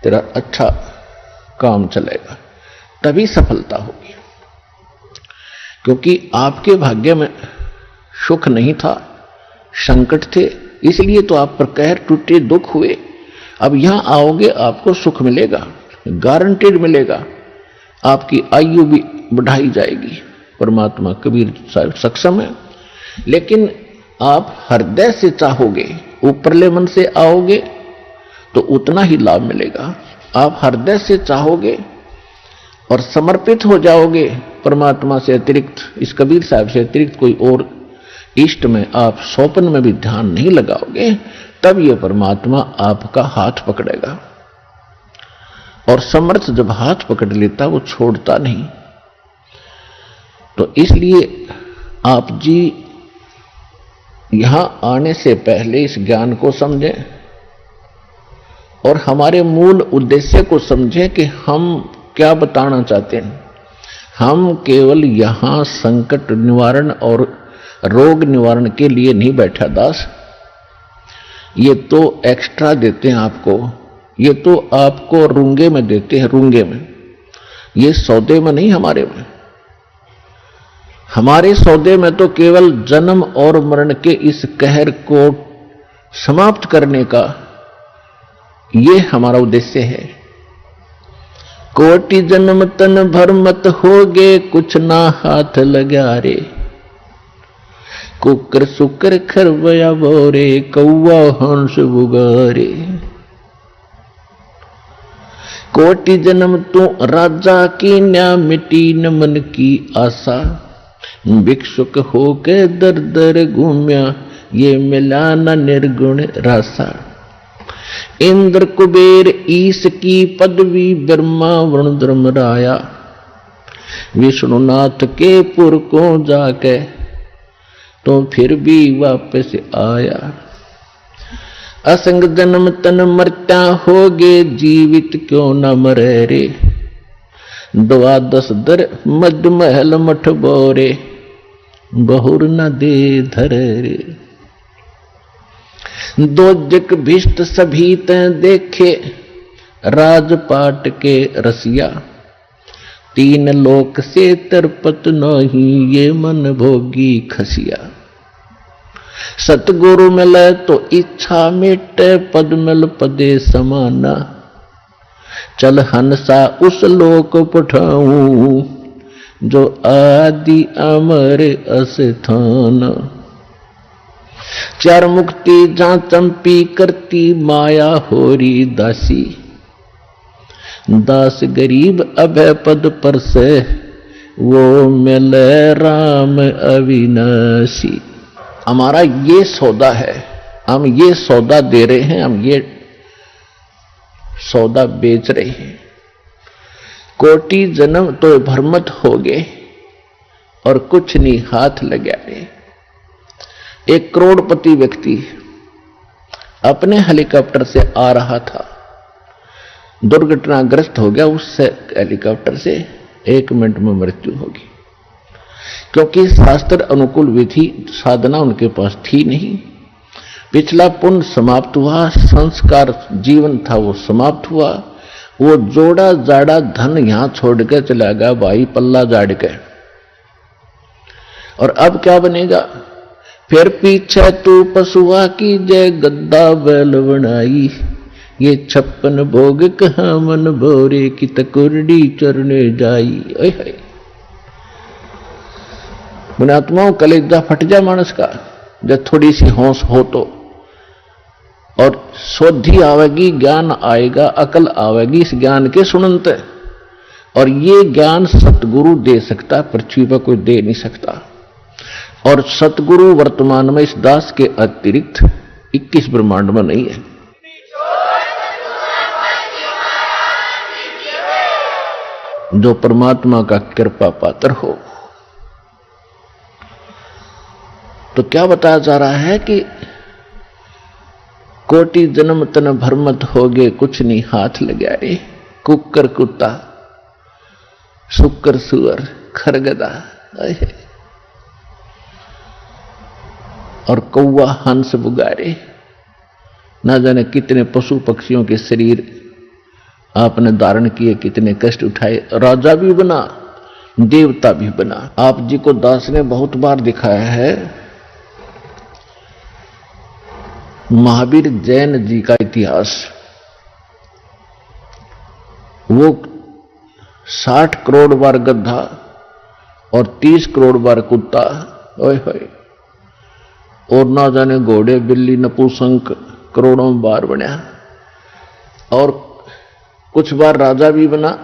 तेरा अच्छा काम चलेगा, तभी सफलता होगी। क्योंकि आपके भाग्य में सुख नहीं था, संकट थे, इसलिए तो आप पर कहर टूटे, दुख हुए। अब यहां आओगे आपको सुख मिलेगा, गारंटेड मिलेगा, आपकी आयु भी बढ़ाई जाएगी, परमात्मा कबीर साहब सक्षम है। लेकिन आप हृदय से चाहोगे, ऊपरले मन से आओगे तो उतना ही लाभ मिलेगा। आप हृदय से चाहोगे और समर्पित हो जाओगे परमात्मा से अतिरिक्त, इस कबीर साहब से अतिरिक्त कोई और इष्ट में आप स्वप्न में भी ध्यान नहीं लगाओगे, तब यह परमात्मा आपका हाथ पकड़ेगा। और समर्थ जब हाथ पकड़ लेता वो छोड़ता नहीं। तो इसलिए आप जी यहां आने से पहले इस ज्ञान को समझें और हमारे मूल उद्देश्य को समझें कि हम क्या बताना चाहते हैं। हम केवल यहां संकट निवारण और रोग निवारण के लिए नहीं बैठा दास, ये तो एक्स्ट्रा देते हैं आपको, ये तो आपको रूंगे में देते हैं, रूंगे में, ये सौदे में नहीं हमारे में। हमारे सौदे में तो केवल जन्म और मरण के इस कहर को समाप्त करने का ये हमारा उद्देश्य है। कोटि जन्म तन भर मत होगे, कुछ ना हाथ लगा रे, कुकर सुकर खरवया बोरे, कौवा हंस बुगारे। कोटि जन्म तू राजा की न्या, मिटी न मन की आशा, भिक्षुक होके दर दर घूम्या, ये मिला न निर्गुण रासा। इंद्र कुबेर ईश की पदवी, ब्रह्मा वरुण धर्मराया, विष्णुनाथ के पुर को जाके तो फिर भी वापस आया। असंग जन्म तन मरता होगे, जीवित क्यों न मरे रे, द्वादश दर मध्य महल मठ बोरे, बहुर न दे धर रे। दोजक भिष्ट सभी ते देखे, राजपाट के रसिया, तीन लोक से तरपत नहीं, ये मन भोगी खसिया। सतगुरु मिले तो इच्छा मिटे, पद मिल पदे समाना, चल हंसा उस लोक पठाऊं, जो आदि अमर अस्थान। चार मुक्ति जहां चंपी करती, माया होरी दासी, दास गरीब अभय पद पर से, वो मिले राम अविनाशी। हमारा ये सौदा है, हम ये सौदा दे रहे हैं, हम ये सौदा बेच रहे हैं। कोटि जन्म तो भरमत हो गए और कुछ नहीं हाथ लगाए। एक करोड़पति व्यक्ति अपने हेलीकॉप्टर से आ रहा था, दुर्घटनाग्रस्त हो गया, उससे हेलीकॉप्टर से 1 मिनट में मृत्यु होगी, क्योंकि शास्त्र अनुकूल विधि साधना उनके पास थी नहीं। पिछला पुण्य समाप्त हुआ, संस्कार जीवन था वो समाप्त हुआ, वो जोड़ा जाड़ा धन यहां छोड़ के चला गया भाई, पल्ला जाड़ के। और अब क्या बनेगा? फिर पीछे तू पशुआ की जय, गद्दा बैल बनाई, ये 56 भोग कहाँ मन भोरे, की तकुरडी चरने जाई। ओए हाय, पुण्यात्माओं कलेजा फट जाए मानस का जब थोड़ी सी होश हो तो, और शोधी आवेगी, ज्ञान आएगा, अकल आवेगी इस ज्ञान के सुनते। और ये ज्ञान सतगुरु दे सकता, पृथ्वी पर कोई दे नहीं सकता। और सतगुरु वर्तमान में इस दास के अतिरिक्त 21 ब्रह्मांड में नहीं है। जो परमात्मा का कृपा पात्र हो। तो क्या बताया जा रहा है कि कोटि जन्म तन भरमत होगे, कुछ नहीं हाथ लगा रे, कुकर कुत्ता, शुकर सुअर, खरगदा और कौवा हंस बुगारे। ना जाने कितने पशु पक्षियों के शरीर आपने धारण किए, कितने कष्ट उठाए, राजा भी बना, देवता भी बना। आप जी को दास ने बहुत बार दिखाया है महावीर जैन जी का इतिहास। वो 60 करोड़ बार गधा और 30 करोड़ बार कुत्ता, ओए होए, और ना जाने घोड़े बिल्ली नपुंसक करोड़ों बार बना, और कुछ बार राजा भी बना,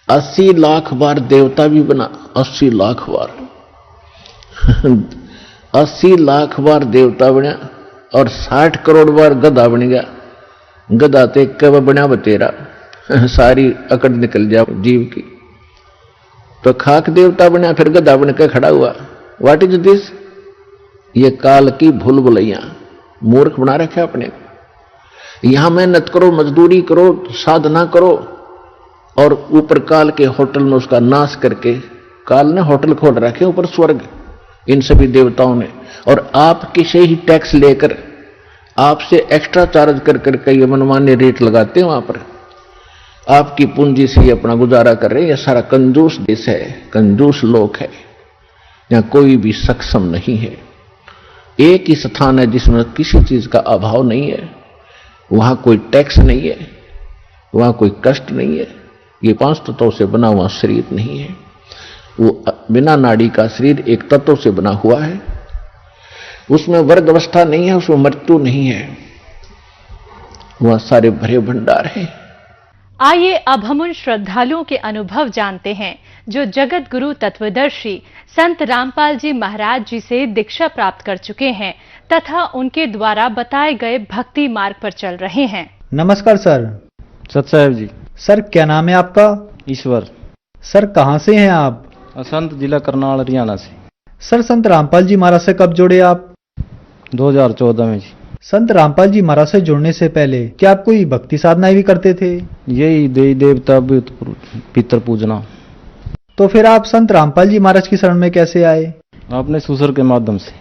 80 लाख बार देवता भी बना, 80 लाख बार 80 लाख बार देवता बना, और 60 करोड़ बार गधा बन गया। गधा ते कब बना बतेरा, सारी अकड़ निकल जा जीव की। तो खाक देवता बना, फिर गधा बन के खड़ा हुआ। What is this? ये काल की भूल भुलैया, मूर्ख बना रखे अपने को। यहां मेहनत करो, मजदूरी करो, साधना करो, और ऊपर काल के होटल में उसका नाश करके, काल ने होटल खोल रखे ऊपर स्वर्ग इन सभी देवताओं ने, और आपके से ही टैक्स लेकर आपसे एक्स्ट्रा चार्ज कर करके ये मनमान्य रेट लगाते हैं। वहां पर आपकी पूंजी से ये अपना गुजारा कर रहे हैं। यह सारा कंजूस देश है, कंजूस लोग है, यहां कोई भी सक्षम नहीं है। एक ही स्थान है जिसमें किसी चीज का अभाव नहीं है, वहां कोई टैक्स नहीं है, वहां कोई कष्ट नहीं है। ये 5 तत्वों से बना हुआ शरीर नहीं है, वो बिना नाड़ी का शरीर एक तत्व से बना हुआ है। उसमें वर्ग अवस्था नहीं है, उसमें मृत्यु नहीं है, वह सारे भरे भंडार हैं। आइए अब हम उन श्रद्धालुओं के अनुभव जानते हैं जो जगत गुरु तत्वदर्शी संत रामपाल जी महाराज जी से दीक्षा प्राप्त कर चुके हैं तथा उनके द्वारा बताए गए भक्ति मार्ग पर चल रहे हैं। नमस्कार सर। सतसाहेब जी। सर क्या नाम है आपका? ईश्वर। सर कहाँ से हैं आप? असंत जिला करनाल हरियाणा से। सर संत रामपाल जी महाराज से कब जुड़े आप? 2014 में जी। संत रामपाल जी महाराज से जुड़ने से पहले क्या आप कोई भक्ति साधनाएं भी करते थे? यही देवी देवता पितर पूजना। तो फिर आप संत रामपाल जी महाराज की शरण में कैसे आए? आपने सुसर के माध्यम से,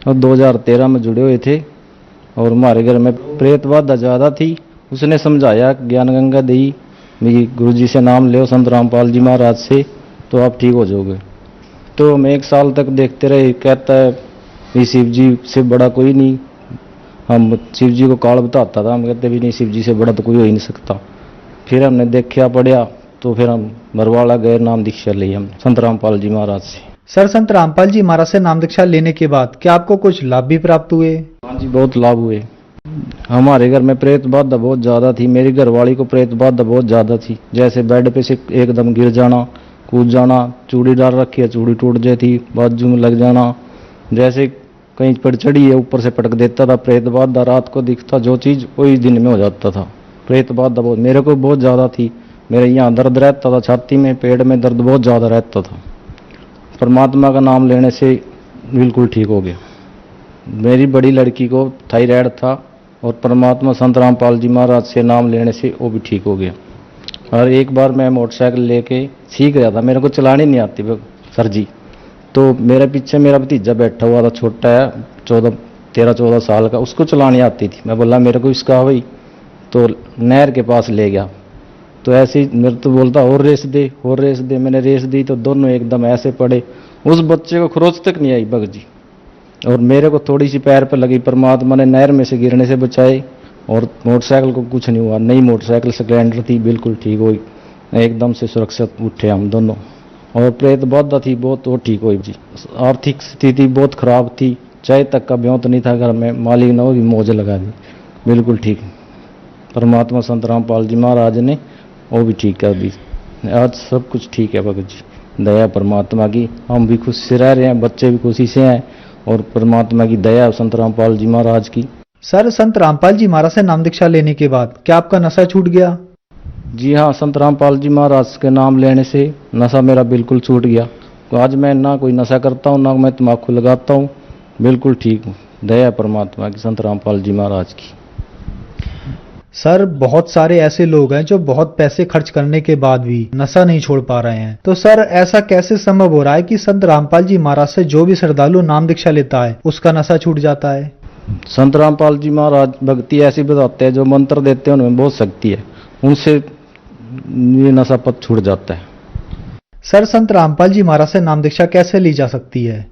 और 2013 में जुड़े हुए थे, और हमारे घर में प्रेत बाधा ज्यादा थी। उसने समझाया ज्ञान गंगा दी, गुरु जी से नाम ले संत रामपाल जी महाराज से, तो आप ठीक हो जाओगे। तो हम 1 साल तक देखते रहे। कहता है ये शिव जी से बड़ा कोई नहीं। हम शिव जी को काल बताता था, हम कहते भी नहीं शिव जी से बड़ा तो कोई हो ही नहीं सकता। फिर हमने देखा पढ़िया, तो फिर हम बरवाड़ा गए, नाम दीक्षा ली हम संत रामपाल जी महाराज से। सर संत रामपाल जी महाराज से नाम दीक्षा लेने के बाद क्या आपको कुछ लाभ भी प्राप्त हुए? हाँ जी, बहुत लाभ हुए। हमारे घर में प्रेत बाधा बहुत ज्यादा थी, मेरी घरवाली को प्रेत बाधा बहुत ज्यादा थी। जैसे बेड पे से एकदम गिर जाना, कूद जाना, चूड़ी डाल रखी है चूड़ी टूट जाती, बाजू में लग जाना, जैसे कहीं पर चढ़ी है ऊपर से पटक देता था। प्रेत बाधा रात को दिखता जो चीज वही दिन में हो जाता था। प्रेत बाधा बहुत मेरे को बहुत ज्यादा थी। मेरे यहाँ दर्द रहता था, छाती में पेट में दर्द बहुत ज्यादा रहता था। परमात्मा का नाम लेने से बिल्कुल ठीक हो गया। मेरी बड़ी लड़की को थायराइड था, और परमात्मा संत रामपाल जी महाराज से नाम लेने से वो भी ठीक हो गया। और एक बार मैं मोटरसाइकिल लेके सीख रहा था, मेरे को चलानी नहीं आती सर जी। तो मेरे पीछे मेरा भतीजा बैठा हुआ था, छोटा है, 13-14 साल का, उसको चलानी आती थी। मैं बोला मेरे को इसका भाई, तो नहर के पास ले गया। तो ऐसे ही मेरे तो बोलता और रेस दे, और रेस दे। मैंने रेस दी तो दोनों एकदम ऐसे पड़े, उस बच्चे को खरोच तक नहीं आई भगत जी, और मेरे को थोड़ी सी पैर पर लगी। परमात्मा ने नहर में से गिरने से बचाए, और मोटरसाइकिल को कुछ नहीं हुआ। नई मोटरसाइकिल स्प्लेंडर थी, बिल्कुल ठीक हुई, एकदम से सुरक्षित उठे हम दोनों। और प्रेत बाधा थी बहुत, वो ठीक हुई जी। आर्थिक स्थिति बहुत खराब थी, चाय तक का ब्योंत नहीं था घर में, मालिक ने वो भी मौज लगा दी, बिल्कुल ठीक। परमात्मा संत रामपाल जी महाराज ने वो भी ठीक कर दी। आज सब कुछ ठीक है भगत जी, दया परमात्मा की। हम भी खुश से रह रहे हैं, बच्चे भी खुशी से हैं, और परमात्मा की दया संत रामपाल जी महाराज की। सर संत रामपाल जी महाराज से नाम दीक्षा लेने के बाद क्या आपका नशा छूट गया? जी हाँ, संत रामपाल जी महाराज के नाम लेने से नशा मेरा बिल्कुल छूट गया। तो आज मैं ना कोई नशा करता हूँ, ना मैं तम्बाकू लगाता हूँ, बिल्कुल ठीक हूँ। दया परमात्मा की, संत रामपाल जी महाराज की। सर बहुत सारे ऐसे लोग हैं जो बहुत पैसे खर्च करने के बाद भी नशा नहीं छोड़ पा रहे हैं, तो सर ऐसा कैसे संभव हो रहा है कि संत रामपाल जी महाराज से जो भी श्रद्धालु नाम दीक्षा लेता है उसका नशा छूट जाता है? संत रामपाल जी महाराज भक्ति ऐसी बताते हैं, जो मंत्र देते हैं उनमें बहुत शक्ति है, उनसे ये नशा पद छूट जाता है। सर संत रामपाल जी महाराज से नाम दीक्षा कैसे ली जा सकती है?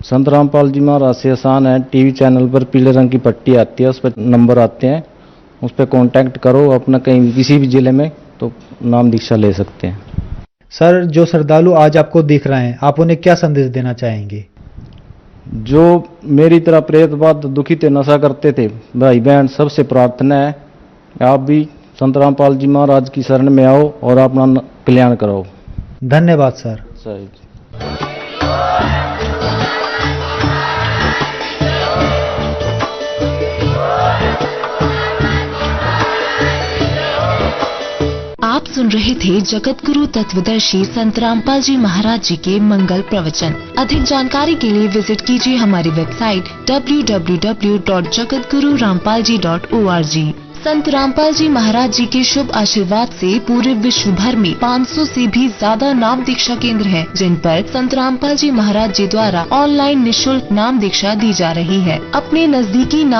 संत रामपाल जी महाराज से आसान है। टीवी चैनल पर पीले रंग की पट्टी आती है, उस पर नंबर आते हैं, उस पर कांटेक्ट करो अपना, कहीं किसी भी जिले में, तो नाम दीक्षा ले सकते हैं। सर, जो श्रद्धालु आज आपको दिख रहे हैं, आप उन्हें क्या संदेश देना चाहेंगे? जो मेरी तरह प्रेत बाध दुखी थे, नशा करते थे, भाई बहन, सबसे प्रार्थना है आप भी संत रामपाल जी महाराज की शरण में आओ और अपना कल्याण कराओ। धन्यवाद सर। सही। आप सुन रहे थे जगत गुरु तत्वदर्शी संत रामपाल जी महाराज जी के मंगल प्रवचन। अधिक जानकारी के लिए विजिट कीजिए हमारी वेबसाइट www.jagatgururampalji.org। संत रामपाल जी महाराज जी के शुभ आशीर्वाद से पूरे विश्व भर में 500 से भी ज्यादा नाम दीक्षा केंद्र हैं, जिन पर संत रामपाल जी महाराज जी द्वारा ऑनलाइन निःशुल्क नाम दीक्षा दी जा रही है। अपने नजदीकी नाम